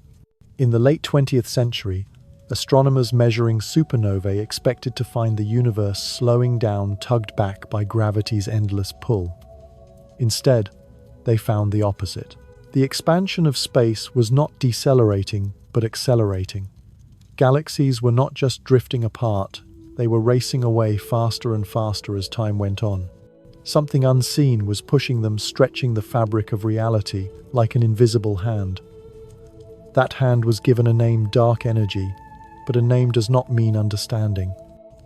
Speaker 1: In the late 20th century, astronomers measuring supernovae expected to find the universe slowing down, tugged back by gravity's endless pull. Instead, they found the opposite. The expansion of space was not decelerating, but accelerating. Galaxies were not just drifting apart, they were racing away faster and faster as time went on. Something unseen was pushing them, stretching the fabric of reality like an invisible hand. That hand was given a name, dark energy, but a name does not mean understanding.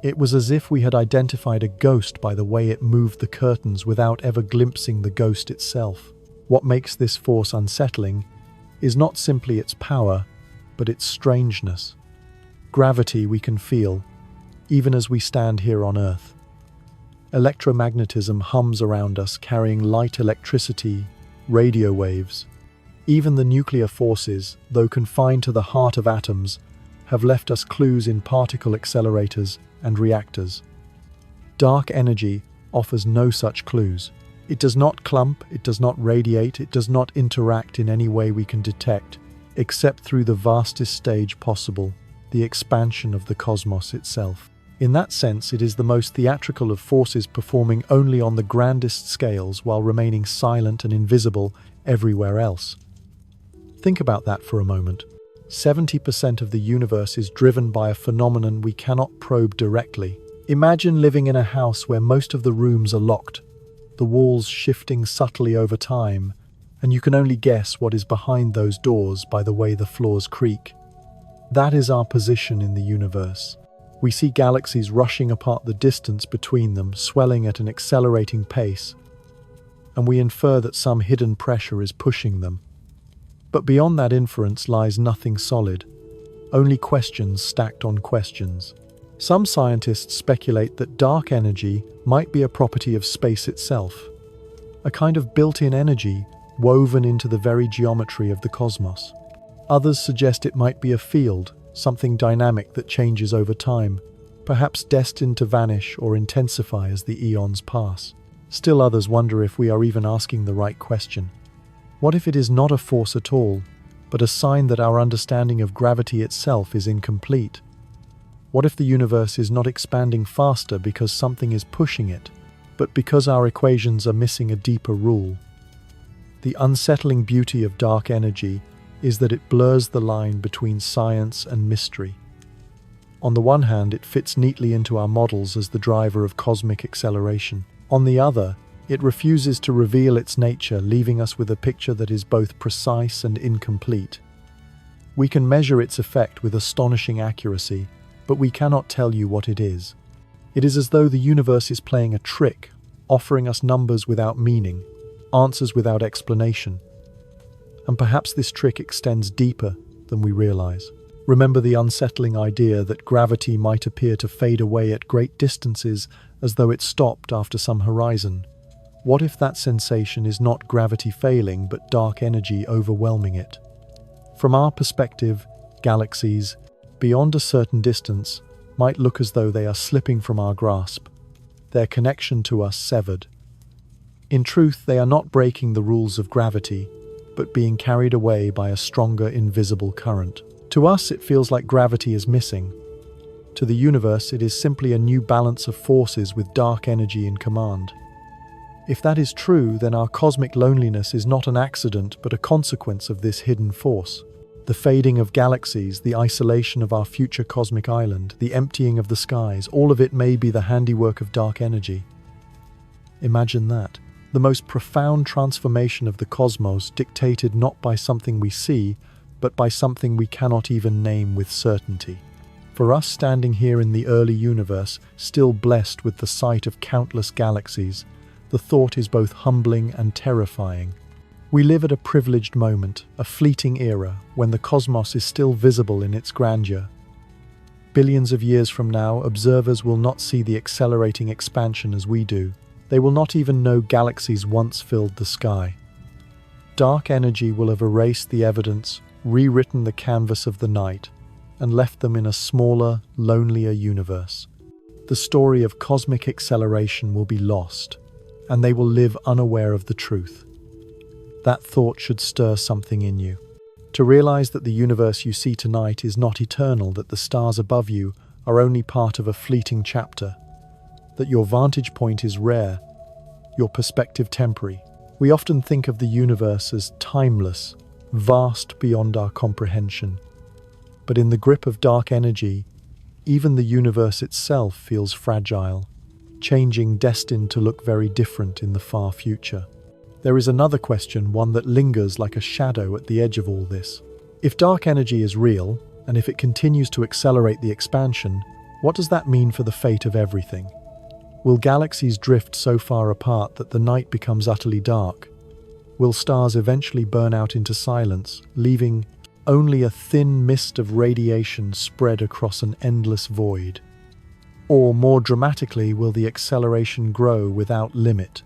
Speaker 1: It was as if we had identified a ghost by the way it moved the curtains without ever glimpsing the ghost itself. What makes this force unsettling is not simply its power, but its strangeness. Gravity we can feel, even as we stand here on Earth. Electromagnetism hums around us, carrying light, electricity, radio waves. Even the nuclear forces, though confined to the heart of atoms, have left us clues in particle accelerators and reactors. Dark energy offers no such clues. It does not clump, it does not radiate, it does not interact in any way we can detect, except through the vastest stage possible, the expansion of the cosmos itself. In that sense, it is the most theatrical of forces, performing only on the grandest scales while remaining silent and invisible everywhere else. Think about that for a moment. 70% of the universe is driven by a phenomenon we cannot probe directly. Imagine living in a house where most of the rooms are locked, the walls shifting subtly over time, and you can only guess what is behind those doors by the way the floors creak. That is our position in the universe. We see galaxies rushing apart, the distance between them swelling at an accelerating pace, and we infer that some hidden pressure is pushing them. But beyond that inference lies nothing solid, only questions stacked on questions. Some scientists speculate that dark energy might be a property of space itself, a kind of built-in energy woven into the very geometry of the cosmos. Others suggest it might be a field, something dynamic that changes over time, perhaps destined to vanish or intensify as the eons pass. Still others wonder if we are even asking the right question. What if it is not a force at all, but a sign that our understanding of gravity itself is incomplete? What if the universe is not expanding faster because something is pushing it, but because our equations are missing a deeper rule? The unsettling beauty of dark energy is that it blurs the line between science and mystery. On the one hand, it fits neatly into our models as the driver of cosmic acceleration. On the other, it refuses to reveal its nature, leaving us with a picture that is both precise and incomplete. We can measure its effect with astonishing accuracy, but we cannot tell you what it is. It is as though the universe is playing a trick, offering us numbers without meaning, answers without explanation. And perhaps this trick extends deeper than we realize. Remember the unsettling idea that gravity might appear to fade away at great distances as though it stopped after some horizon. What if that sensation is not gravity failing, but dark energy overwhelming it? From our perspective, galaxies, beyond a certain distance, might look as though they are slipping from our grasp, their connection to us severed. In truth, they are not breaking the rules of gravity, but being carried away by a stronger, invisible current. To us, it feels like gravity is missing. To the universe, it is simply a new balance of forces with dark energy in command. If that is true, then our cosmic loneliness is not an accident, but a consequence of this hidden force. The fading of galaxies, the isolation of our future cosmic island, the emptying of the skies, all of it may be the handiwork of dark energy. Imagine that. The most profound transformation of the cosmos dictated not by something we see, but by something we cannot even name with certainty. For us standing here in the early universe, still blessed with the sight of countless galaxies, the thought is both humbling and terrifying. We live at a privileged moment, a fleeting era, when the cosmos is still visible in its grandeur. Billions of years from now, observers will not see the accelerating expansion as we do. They will not even know galaxies once filled the sky. Dark energy will have erased the evidence, rewritten the canvas of the night, and left them in a smaller, lonelier universe. The story of cosmic acceleration will be lost, and they will live unaware of the truth. That thought should stir something in you. To realize that the universe you see tonight is not eternal, that the stars above you are only part of a fleeting chapter, that your vantage point is rare, your perspective temporary. We often think of the universe as timeless, vast beyond our comprehension. But in the grip of dark energy, even the universe itself feels fragile, changing, destined to look very different in the far future. There is another question, one that lingers like a shadow at the edge of all this. If dark energy is real, and if it continues to accelerate the expansion, what does that mean for the fate of everything? Will galaxies drift so far apart that the night becomes utterly dark? Will stars eventually burn out into silence, leaving only a thin mist of radiation spread across an endless void? Or, more dramatically, will the acceleration grow without limit,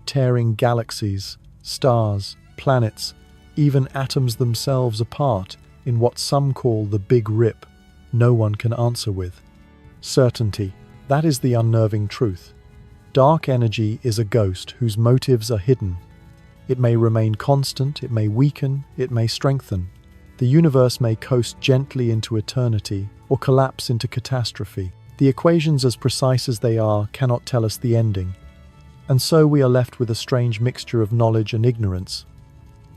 Speaker 1: tearing galaxies, stars, planets, even atoms themselves apart in what some call the Big Rip no one can answer with? Certainty, that is the unnerving truth. Dark energy is a ghost whose motives are hidden. It may remain constant, it may weaken, it may strengthen. The universe may coast gently into eternity or collapse into catastrophe. The equations, as precise as they are, cannot tell us the ending. And so we are left with a strange mixture of knowledge and ignorance.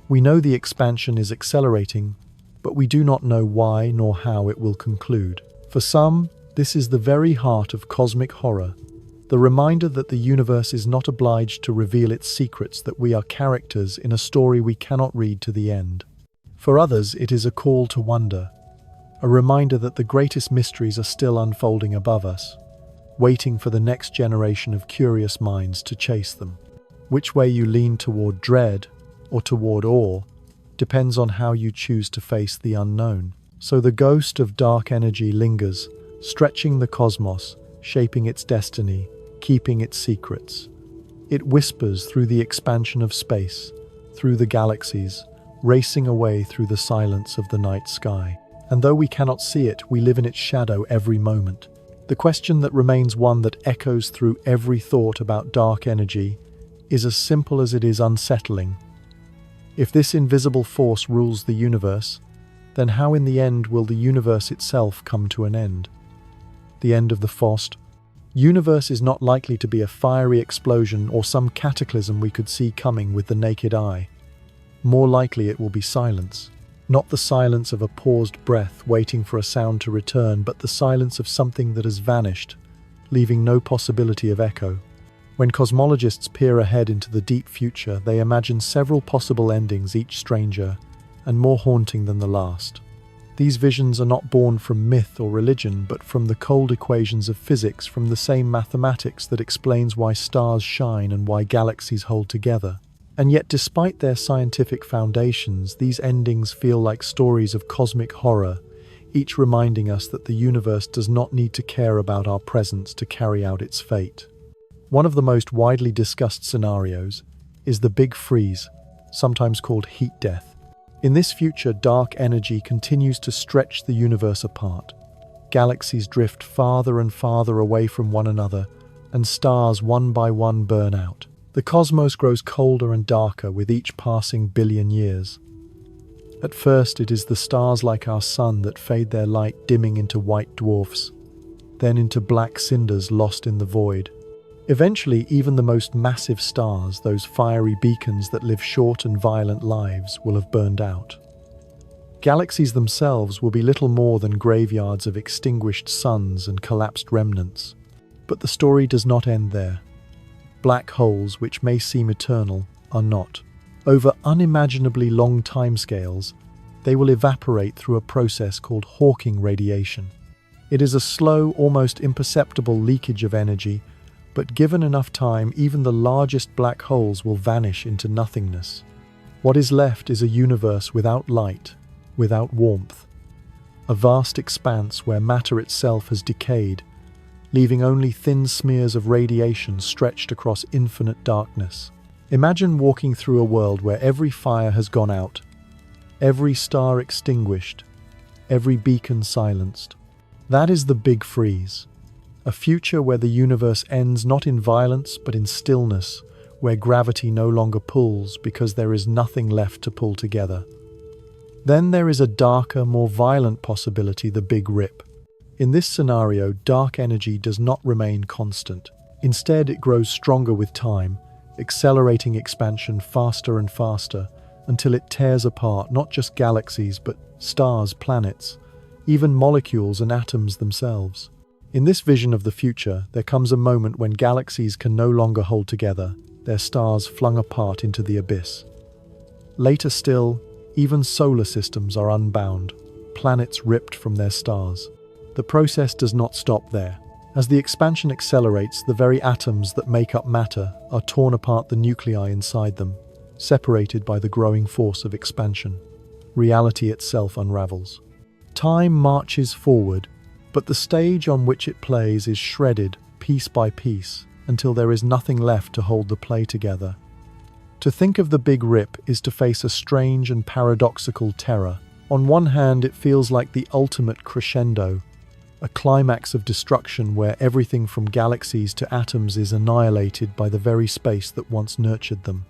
Speaker 1: We know the expansion is accelerating, but we do not know why nor how it will conclude. For some, this is the very heart of cosmic horror, the reminder that the universe is not obliged to reveal its secrets, that we are characters in a story we cannot read to the end. For others, it is a call to wonder, a reminder that the greatest mysteries are still unfolding above us, waiting for the next generation of curious minds to chase them. Which way you lean toward dread or toward awe depends on how you choose to face the unknown. So the ghost of dark energy lingers, stretching the cosmos, shaping its destiny, keeping its secrets. It whispers through the expansion of space, through the galaxies, racing away through the silence of the night sky. And though we cannot see it, we live in its shadow every moment. The question that remains one that echoes through every thought about dark energy is as simple as it is unsettling. If this invisible force rules the universe, then how in the end will the universe itself come to an end? The end of the vast universe is not likely to be a fiery explosion or some cataclysm we could see coming with the naked eye. More likely it will be silence. Not the silence of a paused breath waiting for a sound to return, but the silence of something that has vanished, leaving no possibility of echo. When cosmologists peer ahead into the deep future, they imagine several possible endings, each stranger and more haunting than the last. These visions are not born from myth or religion, but from the cold equations of physics, from the same mathematics that explains why stars shine and why galaxies hold together. And yet, despite their scientific foundations, these endings feel like stories of cosmic horror, each reminding us that the universe does not need to care about our presence to carry out its fate. One of the most widely discussed scenarios is the Big Freeze, sometimes called heat death. In this future, dark energy continues to stretch the universe apart. Galaxies drift farther and farther away from one another, and stars one by one burn out. The cosmos grows colder and darker with each passing billion years. At first, it is the stars like our sun that fade, their light dimming into white dwarfs, then into black cinders lost in the void. Eventually, even the most massive stars, those fiery beacons that live short and violent lives, will have burned out. Galaxies themselves will be little more than graveyards of extinguished suns and collapsed remnants. But the story does not end there. black holes, which may seem eternal, are not. Over unimaginably long timescales, they will evaporate through a process called Hawking radiation. It is a slow, almost imperceptible leakage of energy, but given enough time, even the largest black holes will vanish into nothingness. What is left is a universe without light, without warmth. A vast expanse where matter itself has decayed, leaving only thin smears of radiation stretched across infinite darkness. Imagine walking through a world where every fire has gone out, every star extinguished, every beacon silenced. That is the Big Freeze, a future where the universe ends not in violence but in stillness, where gravity no longer pulls because there is nothing left to pull together. Then there is a darker, more violent possibility, the Big Rip. In this scenario, dark energy does not remain constant. Instead, it grows stronger with time, accelerating expansion faster and faster, until it tears apart not just galaxies but stars, planets, even molecules and atoms themselves. In this vision of the future, there comes a moment when galaxies can no longer hold together, their stars flung apart into the abyss. Later still, even solar systems are unbound, planets ripped from their stars. The process does not stop there. As the expansion accelerates, the very atoms that make up matter are torn apart, the nuclei inside them, separated by the growing force of expansion. Reality itself unravels. Time marches forward, but the stage on which it plays is shredded piece by piece until there is nothing left to hold the play together. To think of the Big Rip is to face a strange and paradoxical terror. On one hand, it feels like the ultimate crescendo, a climax of destruction where everything from galaxies to atoms is annihilated by the very space that once nurtured them.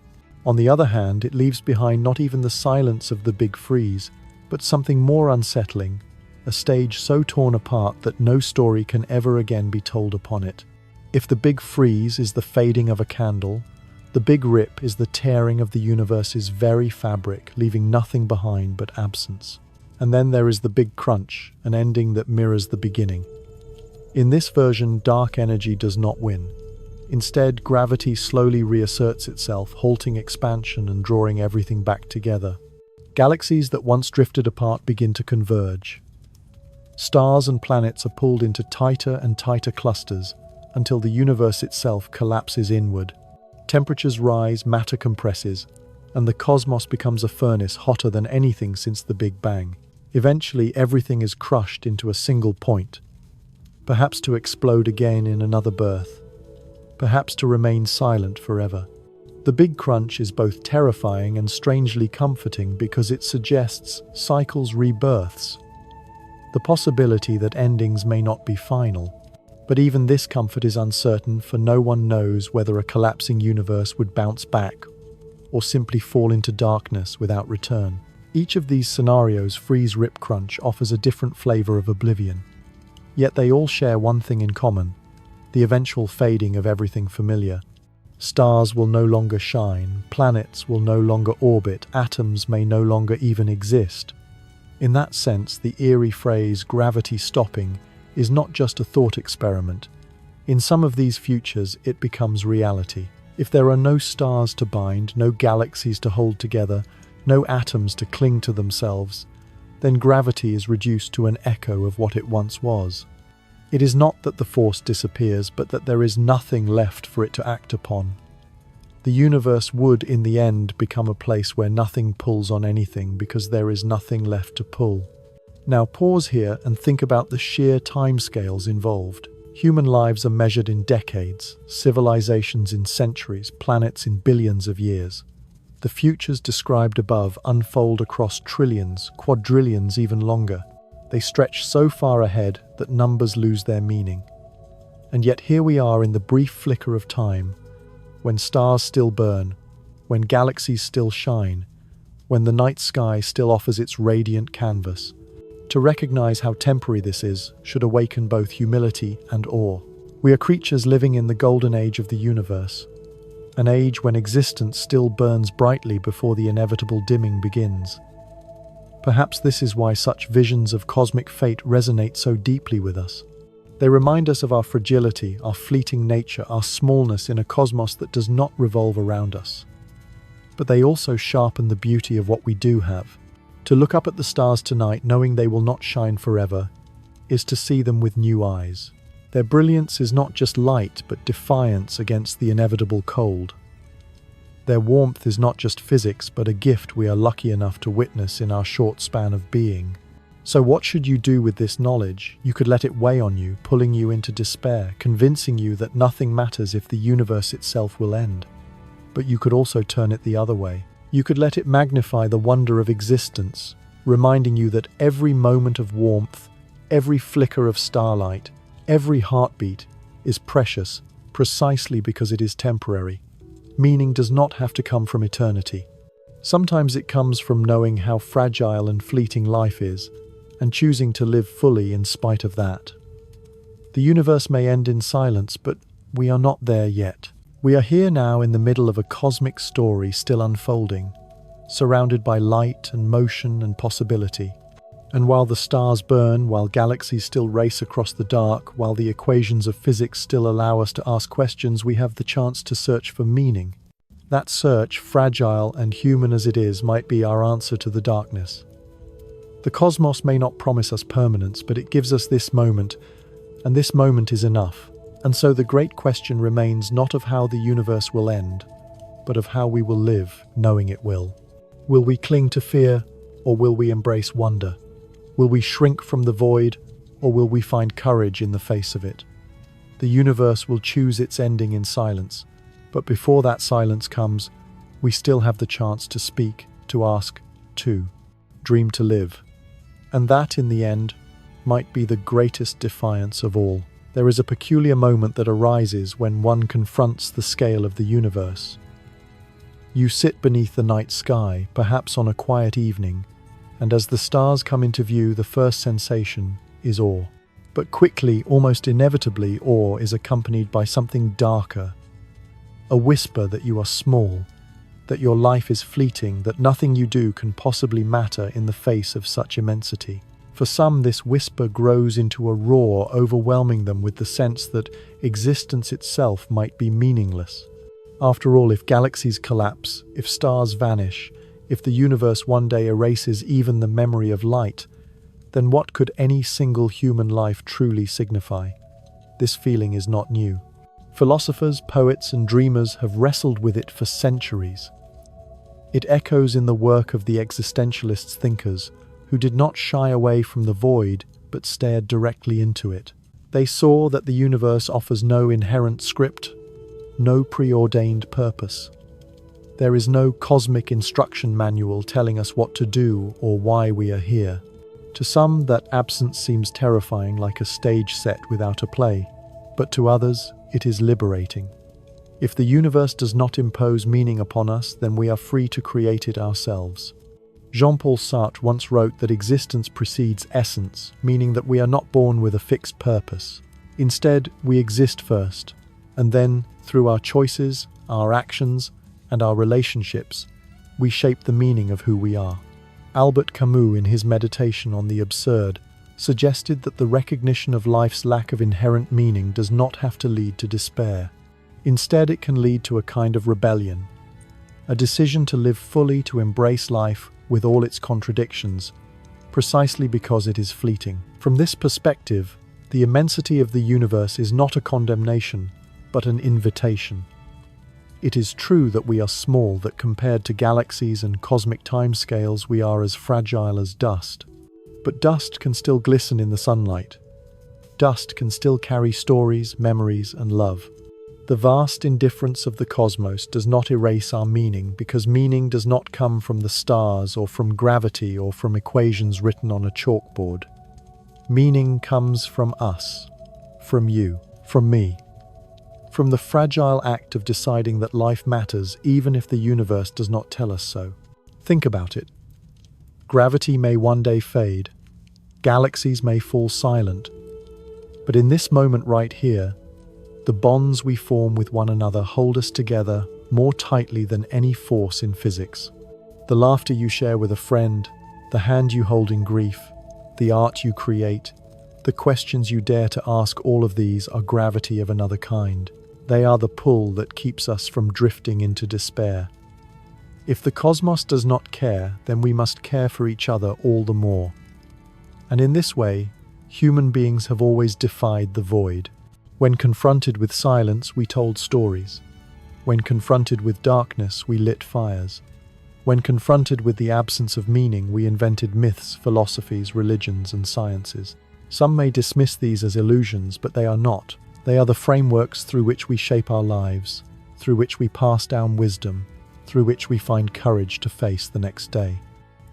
Speaker 1: On the other hand, it leaves behind not even the silence of the Big Freeze, but something more unsettling, a stage so torn apart that no story can ever again be told upon it. If the Big Freeze is the fading of a candle, the Big Rip is the tearing of the universe's very fabric, leaving nothing behind but absence. And then there is the Big Crunch, an ending that mirrors the beginning. In this version, dark energy does not win. Instead, gravity slowly reasserts itself, halting expansion and drawing everything back together. Galaxies that once drifted apart begin to converge. Stars and planets are pulled into tighter and tighter clusters until the universe itself collapses inward. Temperatures rise, matter compresses, and the cosmos becomes a furnace hotter than anything since the Big Bang. Eventually, everything is crushed into a single point, perhaps to explode again in another birth, perhaps to remain silent forever. The Big Crunch is both terrifying and strangely comforting because it suggests cycles, rebirths, the possibility that endings may not be final. But even this comfort is uncertain, for no one knows whether a collapsing universe would bounce back or simply fall into darkness without return. Each of these scenarios, freeze, rip, crunch, offers a different flavor of oblivion. Yet they all share one thing in common: the eventual fading of everything familiar. Stars will no longer shine, planets will no longer orbit, atoms may no longer even exist. In that sense, the eerie phrase gravity stopping is not just a thought experiment. In some of these futures, it becomes reality. If there are no stars to bind, no galaxies to hold together, no atoms to cling to themselves, then gravity is reduced to an echo of what it once was. It is not that the force disappears, but that there is nothing left for it to act upon. The universe would, in the end, become a place where nothing pulls on anything because there is nothing left to pull. Now pause here and think about the sheer timescales involved. Human lives are measured in decades, civilizations in centuries, planets in billions of years. The futures described above unfold across trillions, quadrillions, even longer. They stretch so far ahead that numbers lose their meaning. And yet here we are in the brief flicker of time, when stars still burn, when galaxies still shine, when the night sky still offers its radiant canvas. To recognize how temporary this is should awaken both humility and awe. We are creatures living in the golden age of the universe, an age when existence still burns brightly before the inevitable dimming begins. Perhaps this is why such visions of cosmic fate resonate so deeply with us. They remind us of our fragility, our fleeting nature, our smallness in a cosmos that does not revolve around us. But they also sharpen the beauty of what we do have. To look up at the stars tonight, knowing they will not shine forever, is to see them with new eyes. Their brilliance is not just light, but defiance against the inevitable cold. Their warmth is not just physics, but a gift we are lucky enough to witness in our short span of being. So what should you do with this knowledge? You could let it weigh on you, pulling you into despair, convincing you that nothing matters if the universe itself will end. But you could also turn it the other way. You could let it magnify the wonder of existence, reminding you that every moment of warmth, every flicker of starlight, every heartbeat is precious precisely because it is temporary. Meaning does not have to come from eternity. Sometimes it comes from knowing how fragile and fleeting life is, and choosing to live fully in spite of that. The universe may end in silence, but we are not there yet. We are here now in the middle of a cosmic story still unfolding, surrounded by light and motion and possibility. And while the stars burn, while galaxies still race across the dark, while the equations of physics still allow us to ask questions, we have the chance to search for meaning. That search, fragile and human as it is, might be our answer to the darkness. The cosmos may not promise us permanence, but it gives us this moment, and this moment is enough. And so the great question remains not of how the universe will end, but of how we will live, knowing it will. Will we cling to fear, or will we embrace wonder? Will we shrink from the void, or will we find courage in the face of it? The universe will choose its ending in silence, but before that silence comes, we still have the chance to speak, to ask, to dream, to live. And that, in the end, might be the greatest defiance of all. There is a peculiar moment that arises when one confronts the scale of the universe. You sit beneath the night sky, perhaps on a quiet evening, and as the stars come into view, the first sensation is awe. But quickly, almost inevitably, awe is accompanied by something darker. A whisper that you are small, that your life is fleeting, that nothing you do can possibly matter in the face of such immensity. For some, this whisper grows into a roar, overwhelming them with the sense that existence itself might be meaningless. After all, if galaxies collapse, if stars vanish, if the universe one day erases even the memory of light, then what could any single human life truly signify? This feeling is not new. Philosophers, poets, and dreamers have wrestled with it for centuries. It echoes in the work of the existentialist thinkers, who did not shy away from the void, but stared directly into it. They saw that the universe offers no inherent script, no preordained purpose. There is no cosmic instruction manual telling us what to do or why we are here. To some, that absence seems terrifying, like a stage set without a play, but to others, it is liberating. If the universe does not impose meaning upon us, then we are free to create it ourselves. Jean-Paul Sartre once wrote that existence precedes essence, meaning that we are not born with a fixed purpose. Instead, we exist first, and then, through our choices, our actions, and our relationships, we shape the meaning of who we are. Albert Camus, in his meditation on the absurd, suggested that the recognition of life's lack of inherent meaning does not have to lead to despair. Instead, it can lead to a kind of rebellion, a decision to live fully, to embrace life with all its contradictions, precisely because it is fleeting. From this perspective, the immensity of the universe is not a condemnation, but an invitation. It is true that we are small, that compared to galaxies and cosmic timescales, we are as fragile as dust. But dust can still glisten in the sunlight. Dust can still carry stories, memories, and love. The vast indifference of the cosmos does not erase our meaning, because meaning does not come from the stars or from gravity or from equations written on a chalkboard. Meaning comes from us, from you, from me. From the fragile act of deciding that life matters even if the universe does not tell us so. Think about it. Gravity may one day fade. Galaxies may fall silent. But in this moment right here, the bonds we form with one another hold us together more tightly than any force in physics. The laughter you share with a friend, the hand you hold in grief, the art you create, The questions you dare to ask, all of these are gravity of another kind. They are the pull that keeps us from drifting into despair. If the cosmos does not care, then we must care for each other all the more. And in this way, human beings have always defied the void. When confronted with silence, we told stories. When confronted with darkness, we lit fires. When confronted with the absence of meaning, we invented myths, philosophies, religions, and sciences. Some may dismiss these as illusions, but they are not. They are the frameworks through which we shape our lives, through which we pass down wisdom, through which we find courage to face the next day.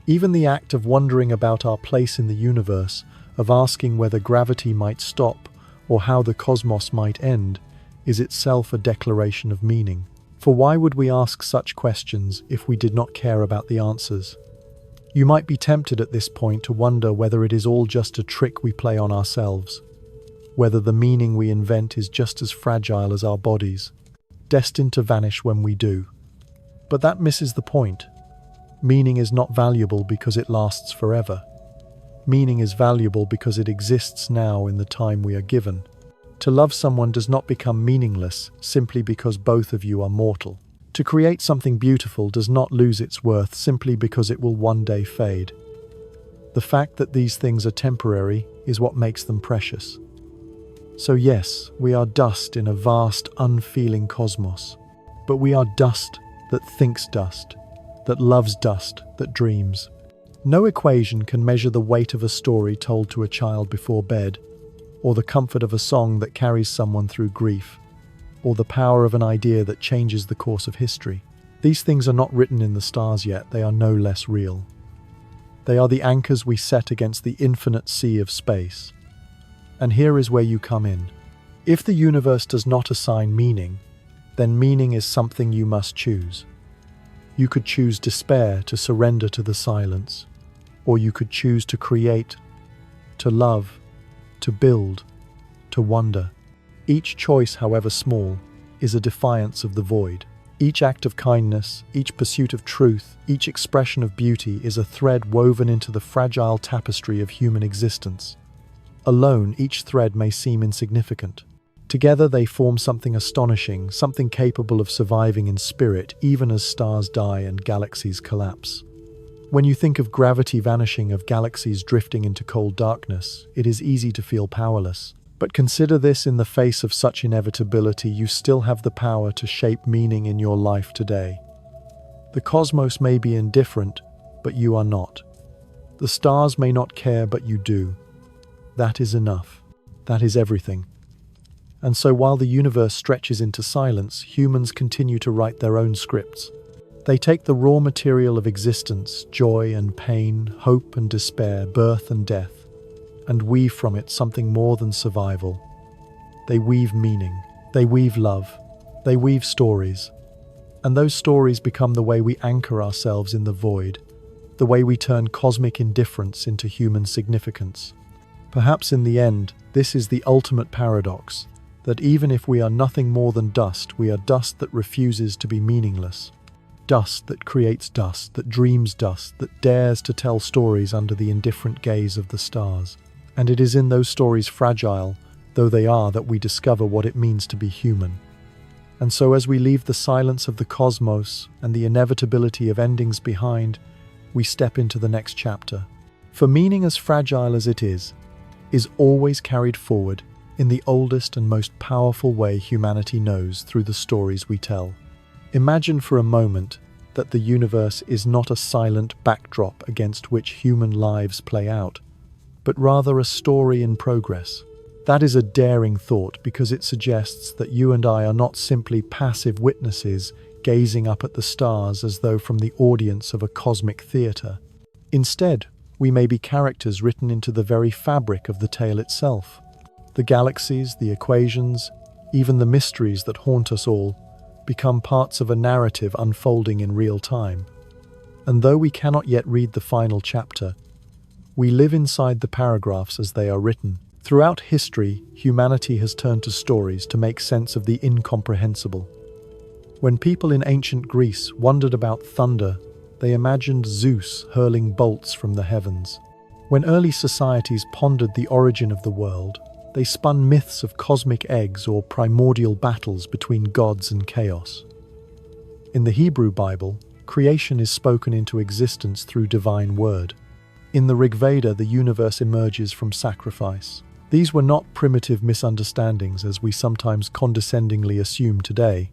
Speaker 1: Even the act of wondering about our place in the universe, of asking whether gravity might stop or how the cosmos might end, is itself a declaration of meaning. For why would we ask such questions if we did not care about the answers? You might be tempted at this point to wonder whether it is all just a trick we play on ourselves, whether the meaning we invent is just as fragile as our bodies, destined to vanish when we do. But that misses the point. Meaning is not valuable because it lasts forever. Meaning is valuable because it exists now in the time we are given. To love someone does not become meaningless simply because both of you are mortal. To create something beautiful does not lose its worth simply because it will one day fade. The fact that these things are temporary is what makes them precious. So yes, we are dust in a vast, unfeeling cosmos. But we are dust that thinks dust, that loves dust, that dreams. No equation can measure the weight of a story told to a child before bed, or the comfort of a song that carries someone through grief, or the power of an idea that changes the course of history. These things are not written in the stars yet, they are no less real. They are the anchors we set against the infinite sea of space. And here is where you come in. If the universe does not assign meaning, then meaning is something you must choose. You could choose despair, to surrender to the silence, or you could choose to create, to love, to build, to wonder. Each choice, however small, is a defiance of the void. Each act of kindness, each pursuit of truth, each expression of beauty is a thread woven into the fragile tapestry of human existence. Alone, each thread may seem insignificant. Together they form something astonishing, something capable of surviving in spirit even as stars die and galaxies collapse. When you think of gravity vanishing, of galaxies drifting into cold darkness, it is easy to feel powerless. But consider this: in the face of such inevitability, you still have the power to shape meaning in your life today. The cosmos may be indifferent, but you are not. The stars may not care, but you do. That is enough. That is everything. And so while the universe stretches into silence, humans continue to write their own scripts. They take the raw material of existence, joy and pain, hope and despair, birth and death, and weave from it something more than survival. They weave meaning, they weave love, they weave stories. And those stories become the way we anchor ourselves in the void, the way we turn cosmic indifference into human significance. Perhaps in the end, this is the ultimate paradox, that even if we are nothing more than dust, we are dust that refuses to be meaningless. Dust that creates dust, that dreams dust, that dares to tell stories under the indifferent gaze of the stars. And it is in those stories, fragile though they are, that we discover what it means to be human. And so as we leave the silence of the cosmos and the inevitability of endings behind, we step into the next chapter. For meaning, as fragile as it is always carried forward in the oldest and most powerful way humanity knows, through the stories we tell. Imagine for a moment that the universe is not a silent backdrop against which human lives play out, but rather a story in progress. That is a daring thought, because it suggests that you and I are not simply passive witnesses gazing up at the stars as though from the audience of a cosmic theatre. Instead, we may be characters written into the very fabric of the tale itself. The galaxies, the equations, even the mysteries that haunt us all, become parts of a narrative unfolding in real time. And though we cannot yet read the final chapter, we live inside the paragraphs as they are written. Throughout history, humanity has turned to stories to make sense of the incomprehensible. When people in ancient Greece wondered about thunder, they imagined Zeus hurling bolts from the heavens. When early societies pondered the origin of the world, they spun myths of cosmic eggs or primordial battles between gods and chaos. In the Hebrew Bible, creation is spoken into existence through divine word. In the Rig Veda, the universe emerges from sacrifice. These were not primitive misunderstandings as we sometimes condescendingly assume today.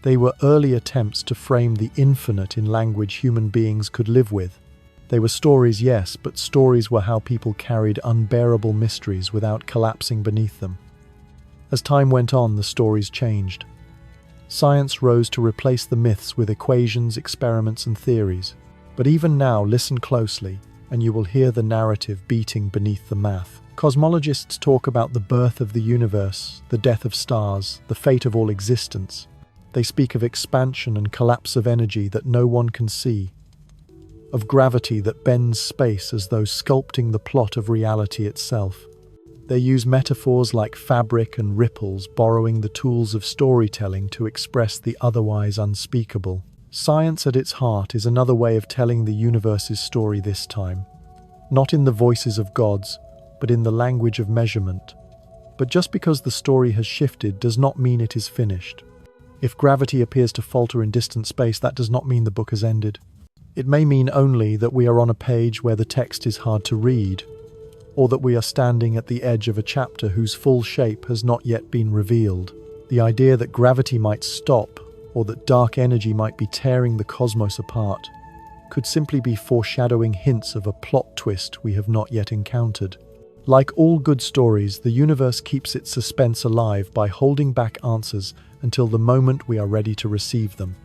Speaker 1: They were early attempts to frame the infinite in language human beings could live with. They were stories, yes, but stories were how people carried unbearable mysteries without collapsing beneath them. As time went on, the stories changed. Science rose to replace the myths with equations, experiments, and theories. But even now, listen closely, and you will hear the narrative beating beneath the math. Cosmologists talk about the birth of the universe, the death of stars, the fate of all existence. They speak of expansion and collapse of energy that no one can see, of gravity that bends space as though sculpting the plot of reality itself. They use metaphors like fabric and ripples, borrowing the tools of storytelling to express the otherwise unspeakable. Science at its heart is another way of telling the universe's story this time. Not in the voices of gods, but in the language of measurement. But just because the story has shifted does not mean it is finished. If gravity appears to falter in distant space, that does not mean the book has ended. It may mean only that we are on a page where the text is hard to read, or that we are standing at the edge of a chapter whose full shape has not yet been revealed. The idea that gravity might stop, or that dark energy might be tearing the cosmos apart, could simply be foreshadowing hints of a plot twist we have not yet encountered. Like all good stories, the universe keeps its suspense alive by holding back answers until the moment we are ready to receive them.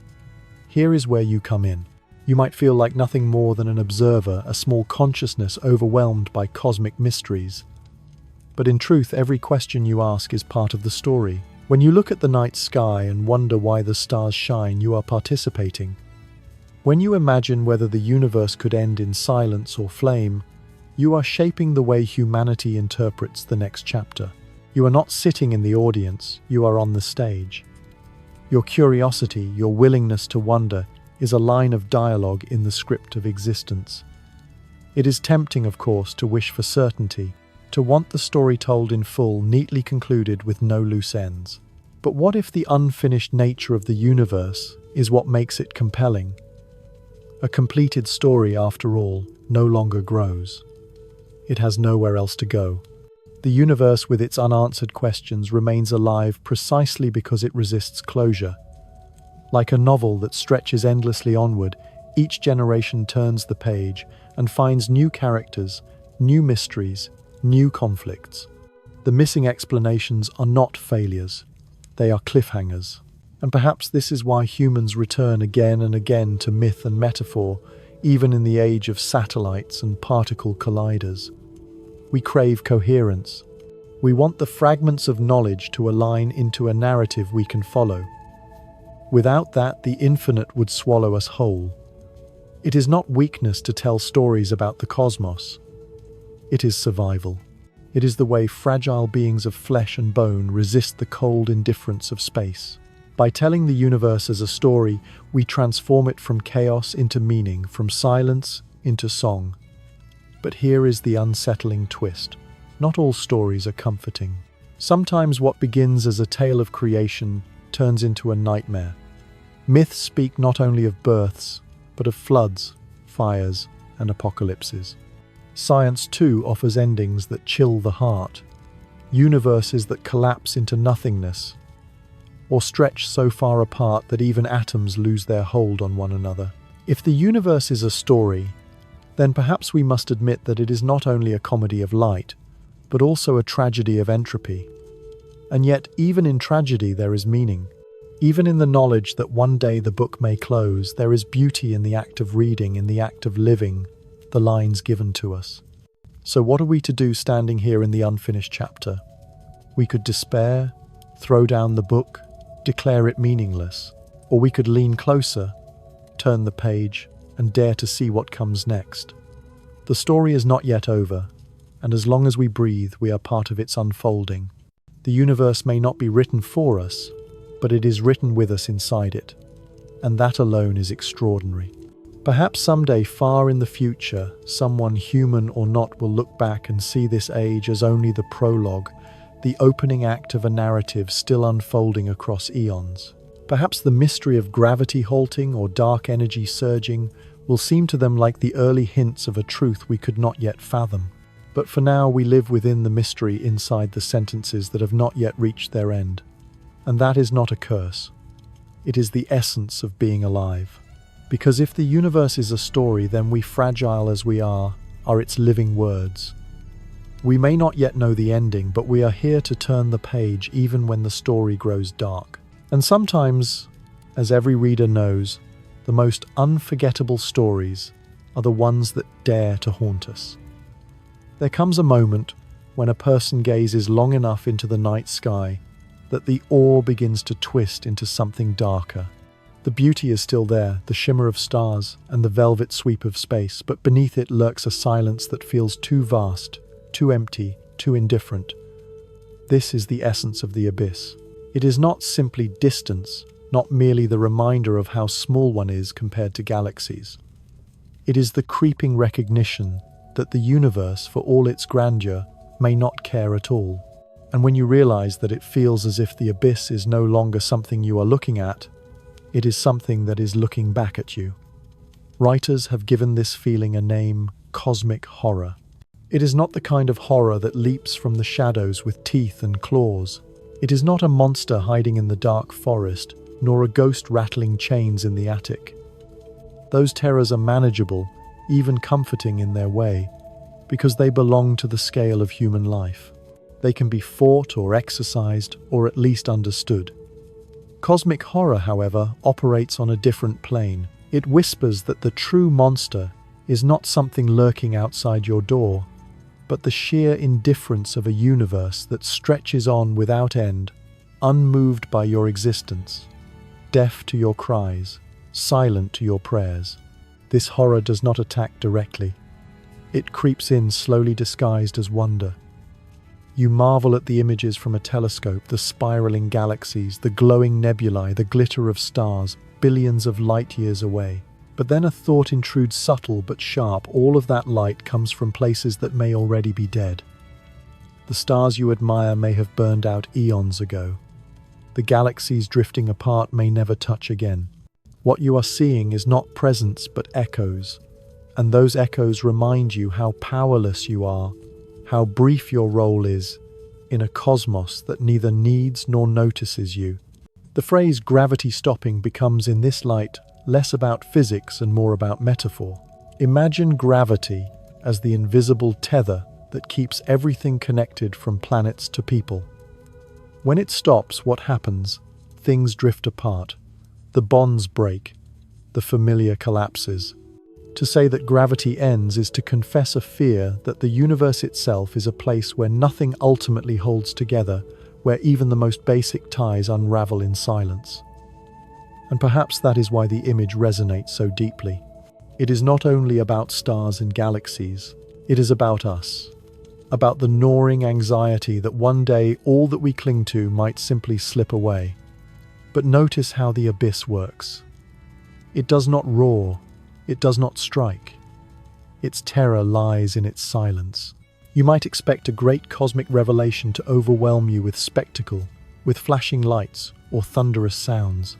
Speaker 1: Here is where you come in. You might feel like nothing more than an observer, a small consciousness overwhelmed by cosmic mysteries. But in truth, every question you ask is part of the story. When you look at the night sky and wonder why the stars shine, you are participating. When you imagine whether the universe could end in silence or flame, you are shaping the way humanity interprets the next chapter. You are not sitting in the audience, you are on the stage. Your curiosity, your willingness to wonder, is a line of dialogue in the script of existence. It is tempting, of course, to wish for certainty, to want the story told in full, neatly concluded with no loose ends. But what if the unfinished nature of the universe is what makes it compelling? A completed story, after all, no longer grows. It has nowhere else to go. The universe with its unanswered questions remains alive precisely because it resists closure. Like a novel that stretches endlessly onward, each generation turns the page and finds new characters, new mysteries, new conflicts. The missing explanations are not failures, they are cliffhangers. And perhaps this is why humans return again and again to myth and metaphor, even in the age of satellites and particle colliders. We crave coherence. We want the fragments of knowledge to align into a narrative we can follow. Without that, the infinite would swallow us whole. It is not weakness to tell stories about the cosmos. It is survival. It is the way fragile beings of flesh and bone resist the cold indifference of space. By telling the universe as a story, we transform it from chaos into meaning, from silence into song. But here is the unsettling twist. Not all stories are comforting. Sometimes what begins as a tale of creation turns into a nightmare. Myths speak not only of births, but of floods, fires, and apocalypses. Science, too, offers endings that chill the heart. Universes that collapse into nothingness, or stretch so far apart that even atoms lose their hold on one another. If the universe is a story, then perhaps we must admit that it is not only a comedy of light, but also a tragedy of entropy. And yet, even in tragedy, there is meaning. Even in the knowledge that one day the book may close, there is beauty in the act of reading, in the act of living the lines given to us. So what are we to do standing here in the unfinished chapter? We could despair, throw down the book, declare it meaningless, or we could lean closer, turn the page, and dare to see what comes next. The story is not yet over, and as long as we breathe, we are part of its unfolding. The universe may not be written for us, but it is written with us inside it, and that alone is extraordinary. Perhaps someday, far in the future, someone, human or not, will look back and see this age as only the prologue, the opening act of a narrative still unfolding across eons. Perhaps the mystery of gravity halting or dark energy surging will seem to them like the early hints of a truth we could not yet fathom. But for now, we live within the mystery, inside the sentences that have not yet reached their end. And that is not a curse. It is the essence of being alive. Because if the universe is a story, then we, fragile as we are its living words. We may not yet know the ending, but we are here to turn the page even when the story grows dark. And sometimes, as every reader knows, the most unforgettable stories are the ones that dare to haunt us. There comes a moment when a person gazes long enough into the night sky that the awe begins to twist into something darker. The beauty is still there, the shimmer of stars and the velvet sweep of space, but beneath it lurks a silence that feels too vast, too empty, too indifferent. This is the essence of the abyss. It is not simply distance, not merely the reminder of how small one is compared to galaxies. It is the creeping recognition that the universe, for all its grandeur, may not care at all. And when you realize that it feels as if the abyss is no longer something you are looking at, it is something that is looking back at you. Writers have given this feeling a name: cosmic horror. It is not the kind of horror that leaps from the shadows with teeth and claws. It is not a monster hiding in the dark forest, nor a ghost rattling chains in the attic. Those terrors are manageable, even comforting in their way, because they belong to the scale of human life. They can be fought or exercised, or at least understood. Cosmic horror, however, operates on a different plane. It whispers that the true monster is not something lurking outside your door, but the sheer indifference of a universe that stretches on without end, unmoved by your existence, deaf to your cries, silent to your prayers. This horror does not attack directly. It creeps in, slowly disguised as wonder. You marvel at the images from a telescope, the spiraling galaxies, the glowing nebulae, the glitter of stars, billions of light years away. But then a thought intrudes, subtle but sharp. All of that light comes from places that may already be dead. The stars you admire may have burned out eons ago. The galaxies drifting apart may never touch again. What you are seeing is not presence but echoes, and those echoes remind you how powerless you are, how brief your role is in a cosmos that neither needs nor notices you. The phrase gravity stopping becomes, in this light, less about physics and more about metaphor. Imagine gravity as the invisible tether that keeps everything connected, from planets to people. When it stops, what happens? Things drift apart. The bonds break. The familiar collapses. To say that gravity ends is to confess a fear that the universe itself is a place where nothing ultimately holds together, where even the most basic ties unravel in silence. And perhaps that is why the image resonates so deeply. It is not only about stars and galaxies, it is about us. About the gnawing anxiety that one day all that we cling to might simply slip away. But notice how the abyss works. It does not roar. It does not strike. Its terror lies in its silence. You might expect a great cosmic revelation to overwhelm you with spectacle, with flashing lights or thunderous sounds.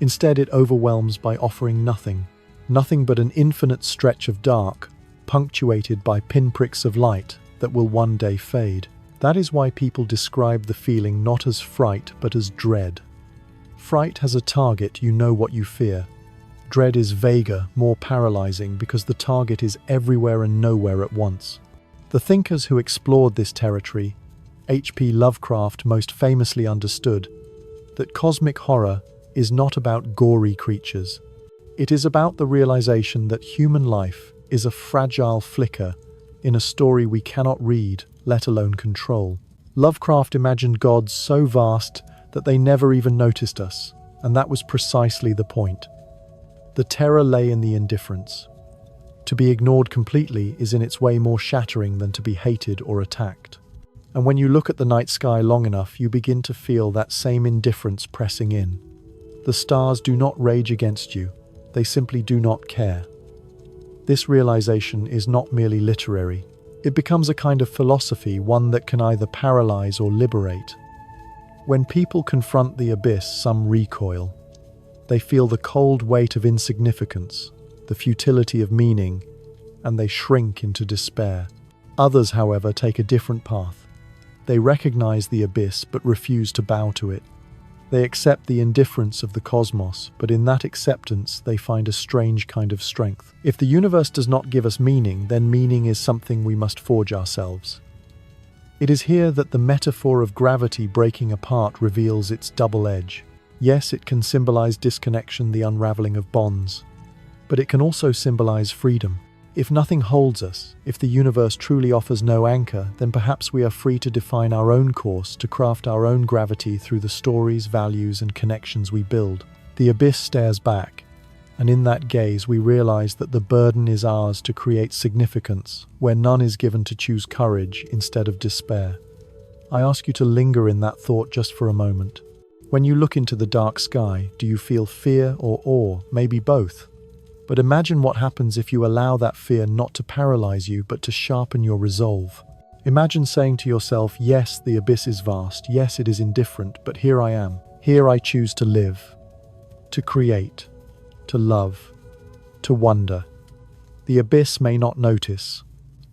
Speaker 1: Instead, it overwhelms by offering nothing. Nothing but an infinite stretch of dark, punctuated by pinpricks of light that will one day fade. That is why people describe the feeling not as fright but as dread. Fright has a target, you know what you fear. Dread is vaguer, more paralyzing, because the target is everywhere and nowhere at once. The thinkers who explored this territory, H.P. Lovecraft most famously understood that cosmic horror is not about gory creatures. It is about the realization that human life is a fragile flicker in a story we cannot read, let alone control. Lovecraft imagined gods so vast that they never even noticed us, and that was precisely the point. The terror lay in the indifference. To be ignored completely is in its way more shattering than to be hated or attacked. And when you look at the night sky long enough, you begin to feel that same indifference pressing in. The stars do not rage against you. They simply do not care. This realization is not merely literary. It becomes a kind of philosophy, one that can either paralyze or liberate. When people confront the abyss, some recoil. They feel the cold weight of insignificance, the futility of meaning, and they shrink into despair. Others, however, take a different path. They recognize the abyss but refuse to bow to it. They accept the indifference of the cosmos, but in that acceptance they find a strange kind of strength. If the universe does not give us meaning, then meaning is something we must forge ourselves. It is here that the metaphor of gravity breaking apart reveals its double edge. Yes, it can symbolize disconnection, the unraveling of bonds, but it can also symbolize freedom. If nothing holds us, if the universe truly offers no anchor, then perhaps we are free to define our own course, to craft our own gravity through the stories, values, and connections we build. The abyss stares back, and in that gaze we realize that the burden is ours to create significance, where none is given to choose courage instead of despair. I ask you to linger in that thought just for a moment. When you look into the dark sky, do you feel fear or awe? Maybe both. But imagine what happens if you allow that fear not to paralyze you, but to sharpen your resolve. Imagine saying to yourself, yes, the abyss is vast, yes, it is indifferent, but here I am. Here I choose to live, to create, to love, to wonder. The abyss may not notice,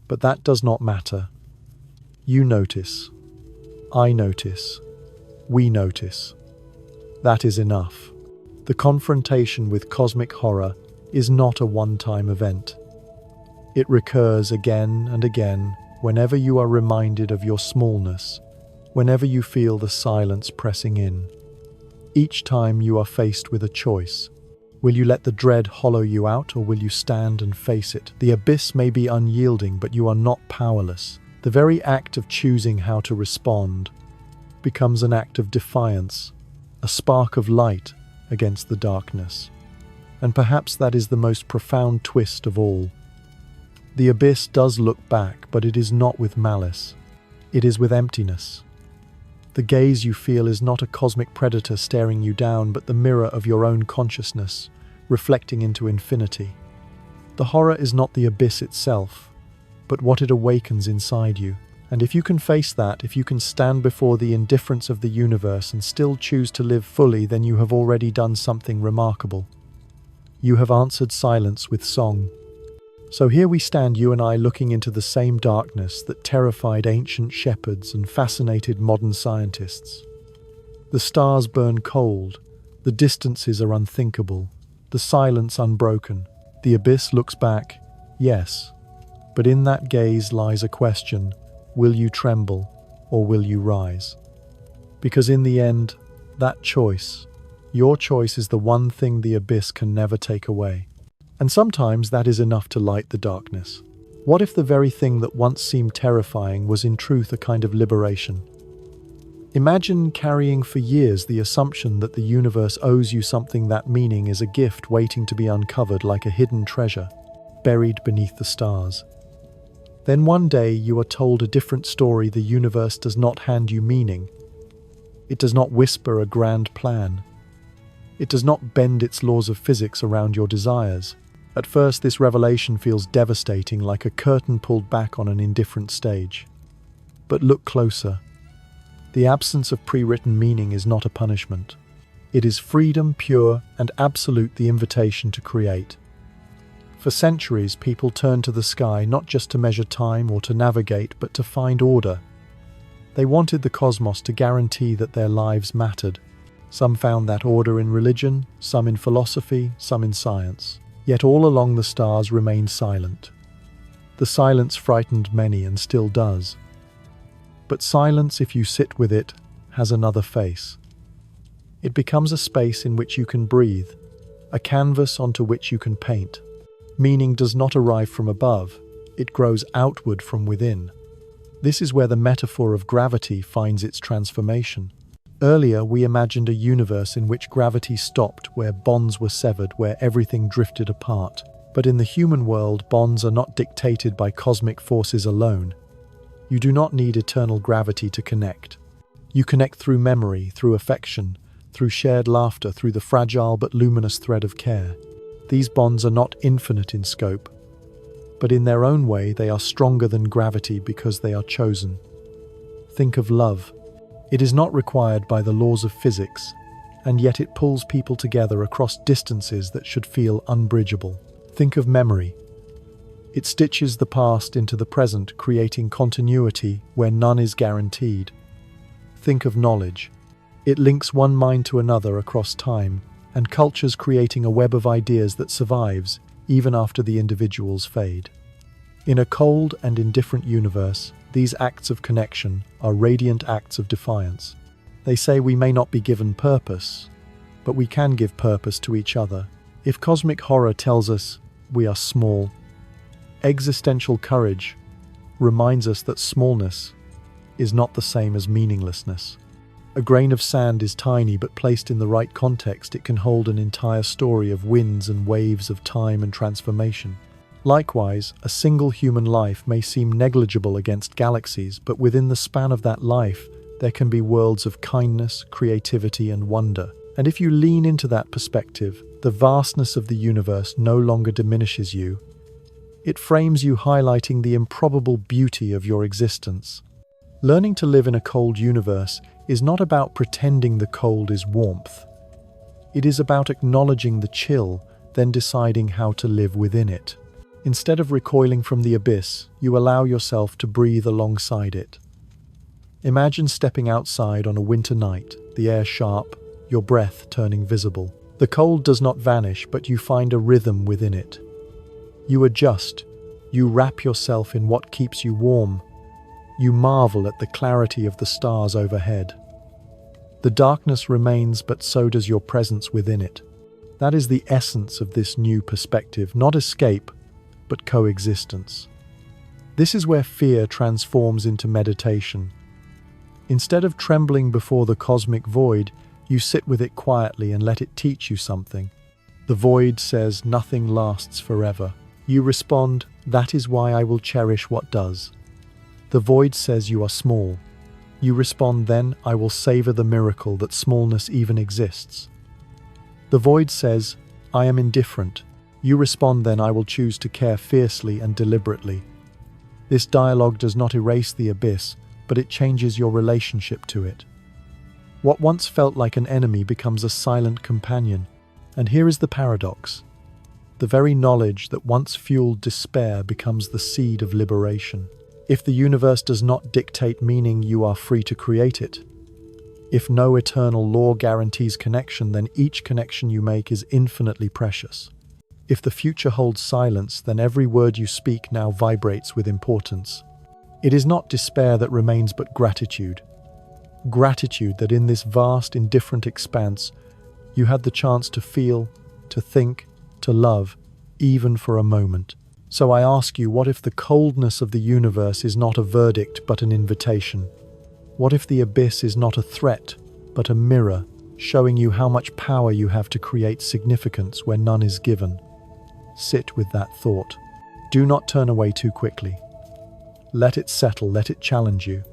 Speaker 1: but that does not matter. You notice. I notice. We notice. That is enough. The confrontation with cosmic horror is not a one-time event. It recurs again and again whenever you are reminded of your smallness, whenever you feel the silence pressing in. Each time you are faced with a choice. Will you let the dread hollow you out, or will you stand and face it? The abyss may be unyielding, but you are not powerless. The very act of choosing how to respond becomes an act of defiance, a spark of light against the darkness. And perhaps that is the most profound twist of all. The abyss does look back, but it is not with malice. It is with emptiness. The gaze you feel is not a cosmic predator staring you down, but the mirror of your own consciousness, reflecting into infinity. The horror is not the abyss itself, but what it awakens inside you. And if you can face that, if you can stand before the indifference of the universe and still choose to live fully, then you have already done something remarkable. You have answered silence with song. So here we stand, you and I, looking into the same darkness that terrified ancient shepherds and fascinated modern scientists. The stars burn cold, the distances are unthinkable, the silence unbroken. The abyss looks back, yes, but in that gaze lies a question: will you tremble or will you rise? Because in the end, that choice, your choice, is the one thing the abyss can never take away. And sometimes that is enough to light the darkness. What if the very thing that once seemed terrifying was in truth a kind of liberation? Imagine carrying for years the assumption that the universe owes you something. That meaning is a gift waiting to be uncovered, like a hidden treasure, buried beneath the stars. Then one day you are told a different story. The universe does not hand you meaning. It does not whisper a grand plan. It does not bend its laws of physics around your desires. At first, this revelation feels devastating, like a curtain pulled back on an indifferent stage. But look closer. The absence of pre-written meaning is not a punishment. It is freedom, pure and absolute, the invitation to create. For centuries, people turned to the sky not just to measure time or to navigate, but to find order. They wanted the cosmos to guarantee that their lives mattered. Some found that order in religion, some in philosophy, some in science. Yet all along the stars remained silent. The silence frightened many and still does. But silence, if you sit with it, has another face. It becomes a space in which you can breathe, a canvas onto which you can paint. Meaning does not arrive from above, it grows outward from within. This is where the metaphor of gravity finds its transformation. Earlier, we imagined a universe in which gravity stopped, where bonds were severed, where everything drifted apart. But in the human world, bonds are not dictated by cosmic forces alone. You do not need eternal gravity to connect. You connect through memory, through affection, through shared laughter, through the fragile but luminous thread of care. These bonds are not infinite in scope. but in their own way they are stronger than gravity because they are chosen. Think of love. It is not required by the laws of physics, and yet it pulls people together across distances that should feel unbridgeable. Think of memory. It stitches the past into the present, creating continuity where none is guaranteed. Think of knowledge. It links one mind to another across time, and cultures, creating a web of ideas that survives even after the individuals fade. In a cold and indifferent universe, these acts of connection are radiant acts of defiance. They say we may not be given purpose, but we can give purpose to each other. If cosmic horror tells us we are small, existential courage reminds us that smallness is not the same as meaninglessness. A grain of sand is tiny, but placed in the right context, it can hold an entire story of winds and waves of time and transformation. Likewise, a single human life may seem negligible against galaxies, but within the span of that life, there can be worlds of kindness, creativity, and wonder. And if you lean into that perspective, the vastness of the universe no longer diminishes you. It frames you, highlighting the improbable beauty of your existence. Learning to live in a cold universe is not about pretending the cold is warmth. It is about acknowledging the chill, then deciding how to live within it. Instead of recoiling from the abyss, you allow yourself to breathe alongside it. Imagine stepping outside on a winter night, the air sharp, your breath turning visible. The cold does not vanish, but you find a rhythm within it. You adjust, you wrap yourself in what keeps you warm. You marvel at the clarity of the stars overhead. The darkness remains, but so does your presence within it. That is the essence of this new perspective, not escape, but coexistence. This is where fear transforms into meditation. Instead of trembling before the cosmic void, you sit with it quietly and let it teach you something. The void says nothing lasts forever. You respond, that is why I will cherish what does. The void says you are small. You respond, then I will savor the miracle that smallness even exists. The void says, I am indifferent. You respond, then I will choose to care fiercely and deliberately. This dialogue does not erase the abyss, but it changes your relationship to it. What once felt like an enemy becomes a silent companion. And here is the paradox. The very knowledge that once fueled despair becomes the seed of liberation. If the universe does not dictate meaning, you are free to create it. If no eternal law guarantees connection, then each connection you make is infinitely precious. If the future holds silence, then every word you speak now vibrates with importance. It is not despair that remains, but gratitude. Gratitude that in this vast, indifferent expanse, you had the chance to feel, to think, to love, even for a moment. So I ask you, what if the coldness of the universe is not a verdict but an invitation? What if the abyss is not a threat but a mirror, showing you how much power you have to create significance where none is given? Sit with that thought. Do not turn away too quickly. Let it settle, let it challenge you.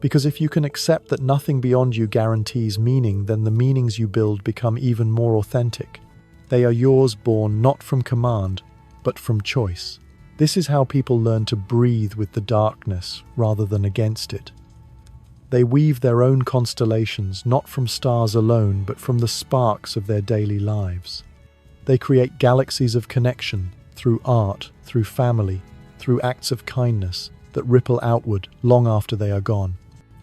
Speaker 1: Because if you can accept that nothing beyond you guarantees meaning, then the meanings you build become even more authentic. They are yours, born not from command, but from choice. This is how people learn to breathe with the darkness rather than against it. They weave their own constellations, not from stars alone, but from the sparks of their daily lives. They create galaxies of connection through art, through family, through acts of kindness that ripple outward long after they are gone.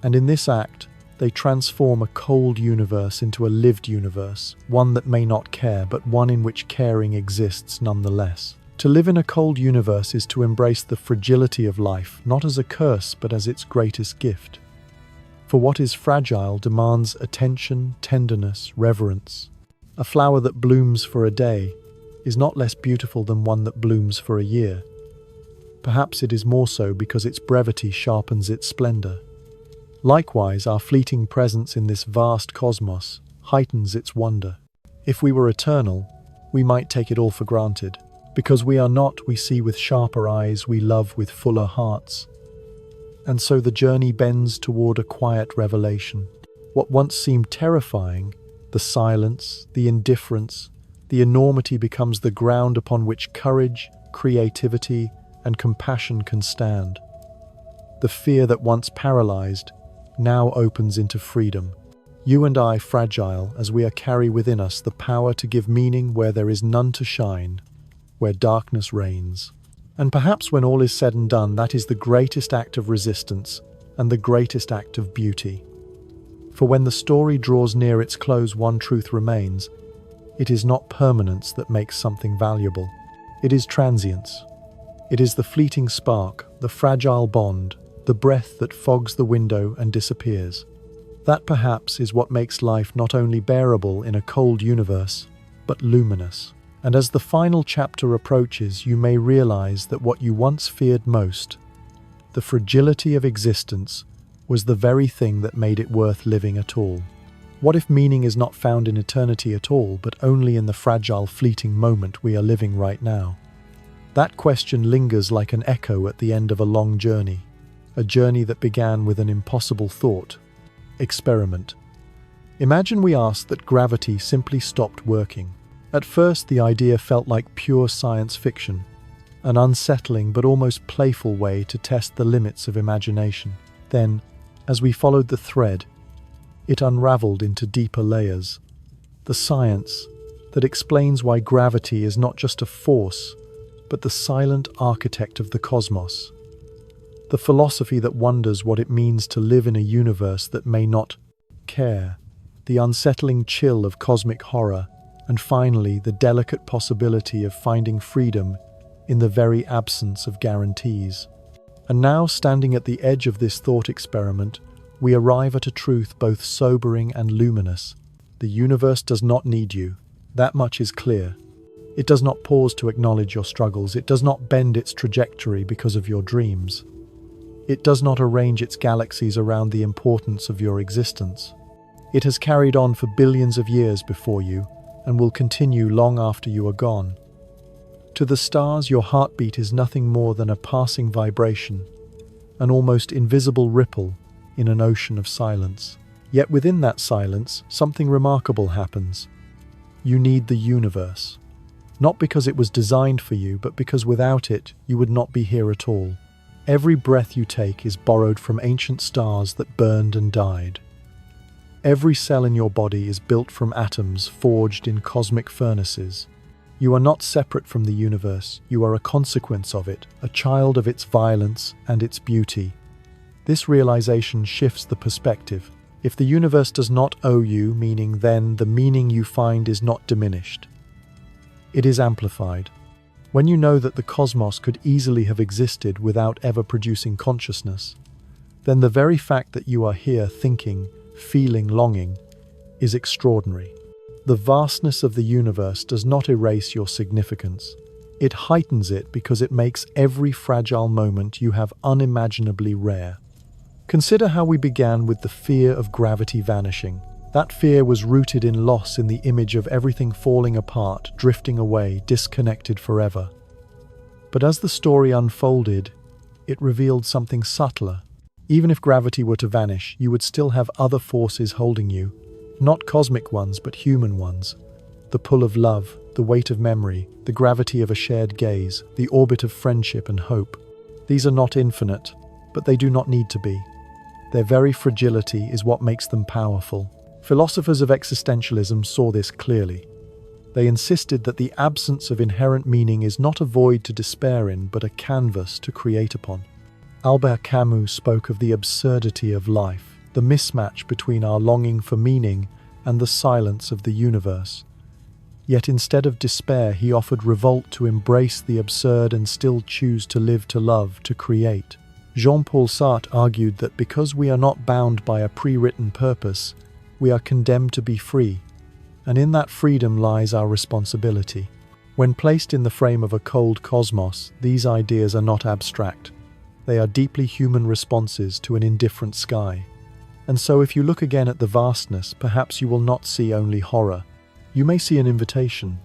Speaker 1: And in this act, they transform a cold universe into a lived universe, one that may not care, but one in which caring exists nonetheless. To live in a cold universe is to embrace the fragility of life, not as a curse, but as its greatest gift. For what is fragile demands attention, tenderness, reverence. A flower that blooms for a day is not less beautiful than one that blooms for a year. Perhaps it is more so because its brevity sharpens its splendor. Likewise, our fleeting presence in this vast cosmos heightens its wonder. If we were eternal, we might take it all for granted. Because we are not, we see with sharper eyes, we love with fuller hearts. And so the journey bends toward a quiet revelation. What once seemed terrifying, the silence, the indifference, the enormity becomes the ground upon which courage, creativity, and compassion can stand. The fear that once paralyzed now opens into freedom. You and I, fragile as we are, carry within us the power to give meaning where there is none to shine, where darkness reigns. And perhaps when all is said and done, that is the greatest act of resistance and the greatest act of beauty. For when the story draws near its close, one truth remains: it is not permanence that makes something valuable. It is transience. It is the fleeting spark, the fragile bond, the breath that fogs the window and disappears. That perhaps is what makes life not only bearable in a cold universe, but luminous. And as the final chapter approaches, you may realize that what you once feared most, the fragility of existence, was the very thing that made it worth living at all. What if meaning is not found in eternity at all, but only in the fragile, fleeting moment we are living right now? That question lingers like an echo at the end of a long journey, a journey that began with an impossible thought: experiment. Imagine we asked that gravity simply stopped working. At first, the idea felt like pure science fiction, an unsettling but almost playful way to test the limits of imagination. Then, as we followed the thread, it unraveled into deeper layers. The science that explains why gravity is not just a force, but the silent architect of the cosmos. The philosophy that wonders what it means to live in a universe that may not care. The unsettling chill of cosmic horror. And finally, the delicate possibility of finding freedom in the very absence of guarantees. And now, standing at the edge of this thought experiment, we arrive at a truth both sobering and luminous. The universe does not need you. That much is clear. It does not pause to acknowledge your struggles. It does not bend its trajectory because of your dreams. It does not arrange its galaxies around the importance of your existence. It has carried on for billions of years before you, and will continue long after you are gone. To the stars, your heartbeat is nothing more than a passing vibration, an almost invisible ripple in an ocean of silence. Yet within that silence, something remarkable happens. You need the universe. Not because it was designed for you, but because without it, you would not be here at all. Every breath you take is borrowed from ancient stars that burned and died. Every cell in your body is built from atoms forged in cosmic furnaces. You are not separate from the universe. You are a consequence of it, a child of its violence and its beauty. This realization shifts the perspective. If the universe does not owe you meaning, then the meaning you find is not diminished. It is amplified. When you know that the cosmos could easily have existed without ever producing consciousness, then the very fact that you are here thinking, feeling, longing, is extraordinary. The vastness of the universe does not erase your significance. It heightens it because it makes every fragile moment you have unimaginably rare. Consider how we began with the fear of gravity vanishing. That fear was rooted in loss, in the image of everything falling apart, drifting away, disconnected forever. But as the story unfolded, it revealed something subtler. Even if gravity were to vanish, you would still have other forces holding you. Not cosmic ones, but human ones. The pull of love, the weight of memory, the gravity of a shared gaze, the orbit of friendship and hope. These are not infinite, but they do not need to be. Their very fragility is what makes them powerful. Philosophers of existentialism saw this clearly. They insisted that the absence of inherent meaning is not a void to despair in, but a canvas to create upon. Albert Camus spoke of the absurdity of life, the mismatch between our longing for meaning and the silence of the universe. Yet instead of despair, he offered revolt to embrace the absurd and still choose to live, to love, to create. Jean-Paul Sartre argued that because we are not bound by a pre-written purpose, we are condemned to be free, and in that freedom lies our responsibility. When placed in the frame of a cold cosmos, these ideas are not abstract. They are deeply human responses to an indifferent sky. And so if you look again at the vastness, perhaps you will not see only horror. You may see an invitation.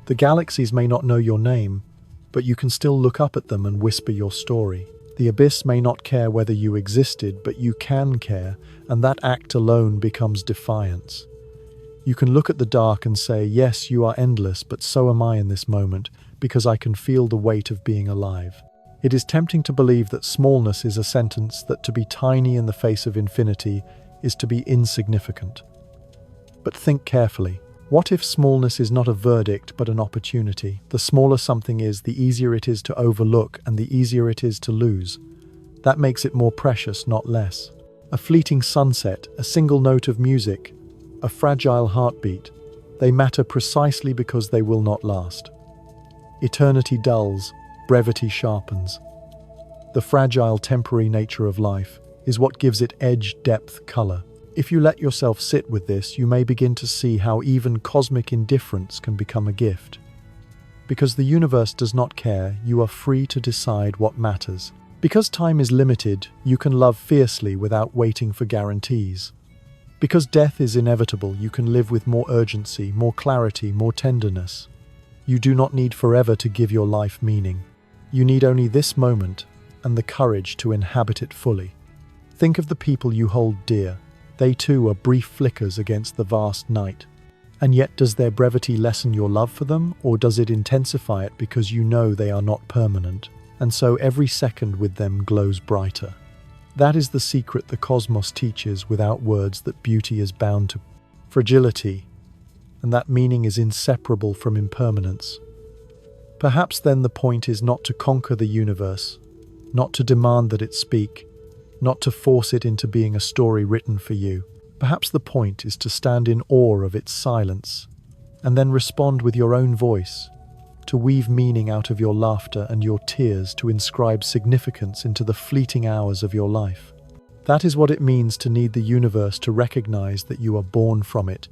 Speaker 1: The galaxies may not know your name, but you can still look up at them and whisper your story. The abyss may not care whether you existed, but you can care, and that act alone becomes defiance. You can look at the dark and say, yes, you are endless, but so am I in this moment, because I can feel the weight of being alive. It is tempting to believe that smallness is a sentence, that to be tiny in the face of infinity is to be insignificant. But think carefully. What if smallness is not a verdict but an opportunity? The smaller something is, the easier it is to overlook and the easier it is to lose. That makes it more precious, not less. A fleeting sunset, a single note of music, a fragile heartbeat, they matter precisely because they will not last. Eternity dulls, brevity sharpens. The fragile, temporary nature of life is what gives it edge, depth, color. If you let yourself sit with this, you may begin to see how even cosmic indifference can become a gift. Because the universe does not care, you are free to decide what matters. Because time is limited, you can love fiercely without waiting for guarantees. Because death is inevitable, you can live with more urgency, more clarity, more tenderness. You do not need forever to give your life meaning. You need only this moment and the courage to inhabit it fully. Think of the people you hold dear. They too are brief flickers against the vast night. And yet, does their brevity lessen your love for them, or does it intensify it because you know they are not permanent? And so every second with them glows brighter. That is the secret the cosmos teaches without words, that beauty is bound to fragility, and that meaning is inseparable from impermanence. Perhaps then the point is not to conquer the universe, not to demand that it speak, not to force it into being a story written for you. Perhaps the point is to stand in awe of its silence, and then respond with your own voice, to weave meaning out of your laughter and your tears, to inscribe significance into the fleeting hours of your life. That is what it means to need the universe to recognize that you are born from it,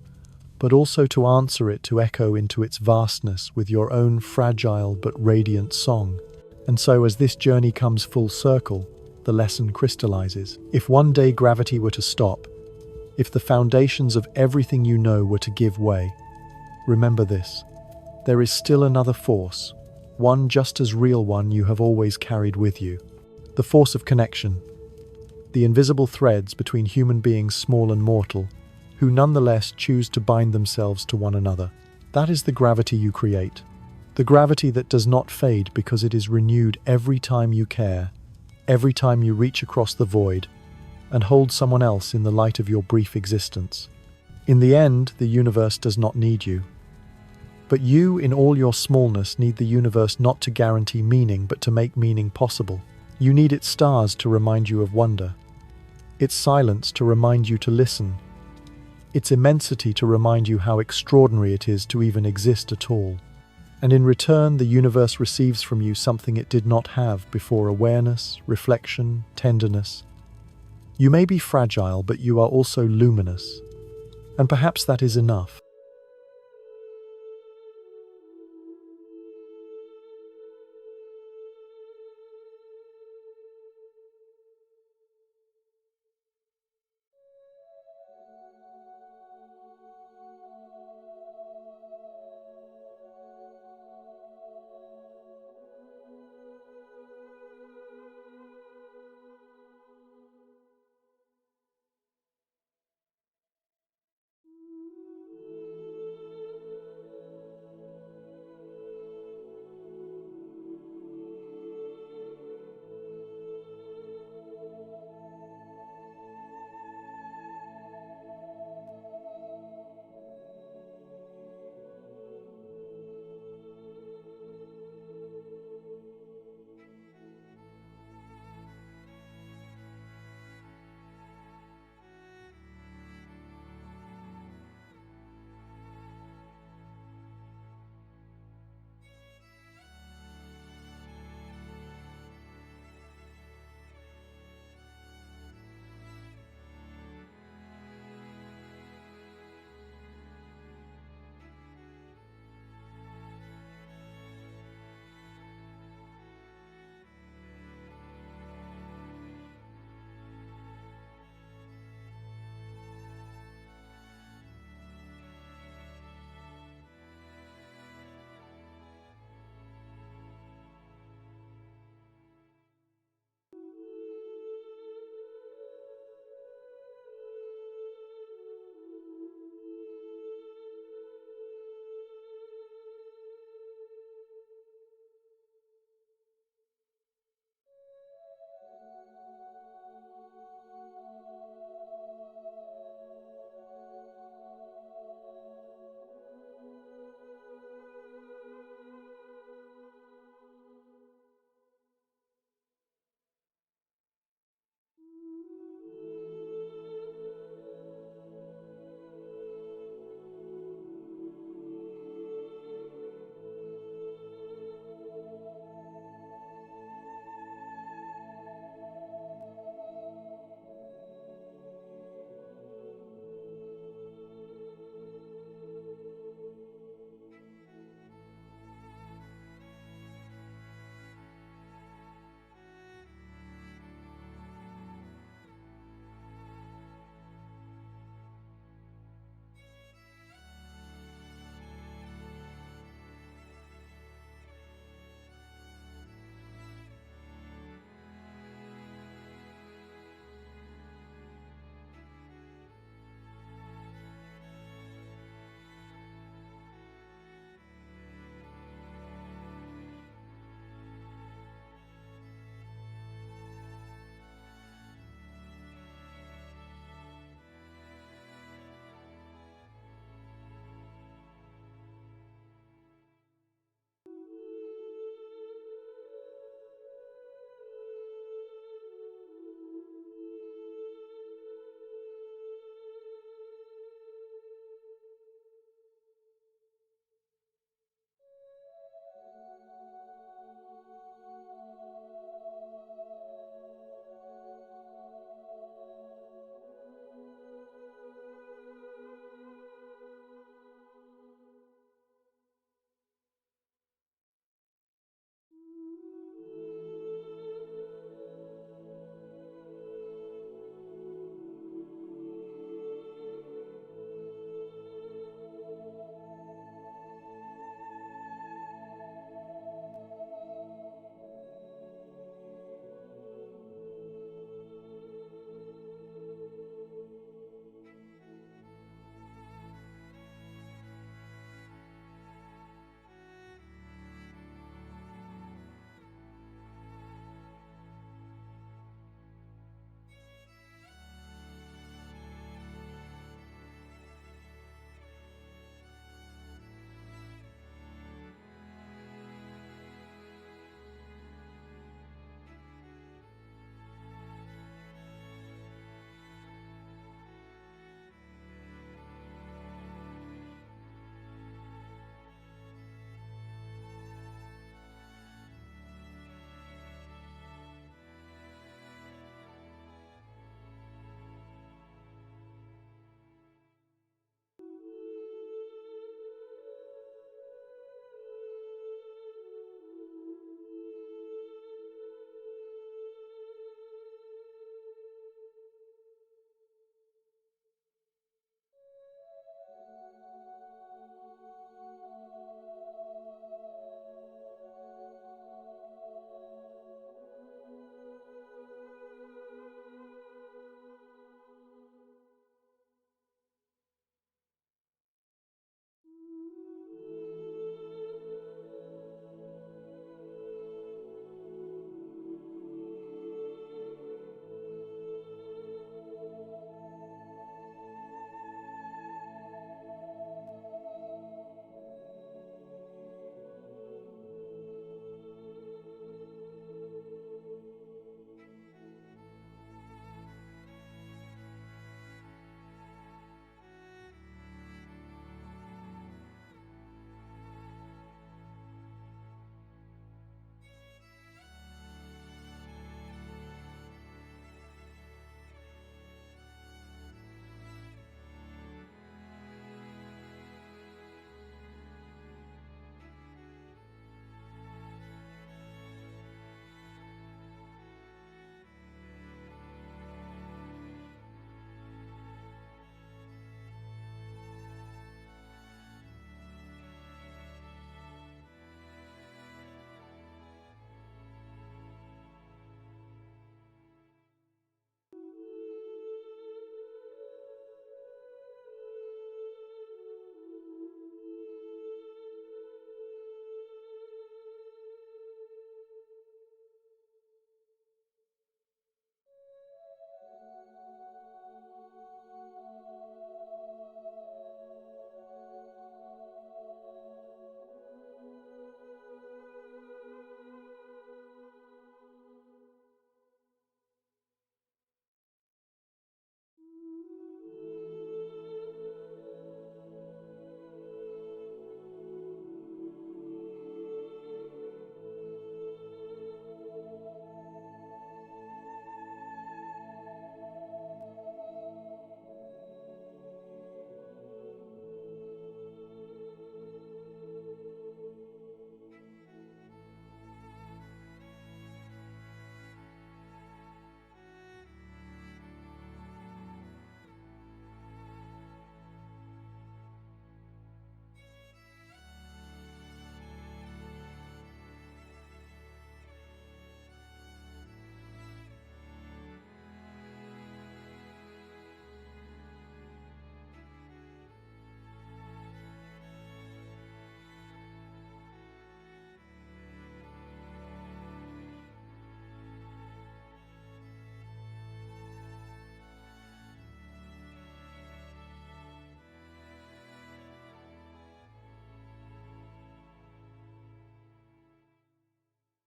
Speaker 1: but also to answer it, to echo into its vastness with your own fragile but radiant song. And so as this journey comes full circle, the lesson crystallizes. If one day gravity were to stop, if the foundations of everything you know were to give way, remember this: there is still another force, one just as real, one you have always carried with you. The force of connection. The invisible threads between human beings small and mortal, who nonetheless choose to bind themselves to one another. That is the gravity you create. The gravity that does not fade because it is renewed every time you care, every time you reach across the void and hold someone else in the light of your brief existence. In the end, the universe does not need you. But you, in all your smallness, need the universe not to guarantee meaning, but to make meaning possible. You need its stars to remind you of wonder, its silence to remind you to listen, its immensity to remind you how extraordinary it is to even exist at all. And in return, the universe receives from you something it did not have before: awareness, reflection, tenderness. You may be fragile, but you are also luminous. And perhaps that is enough.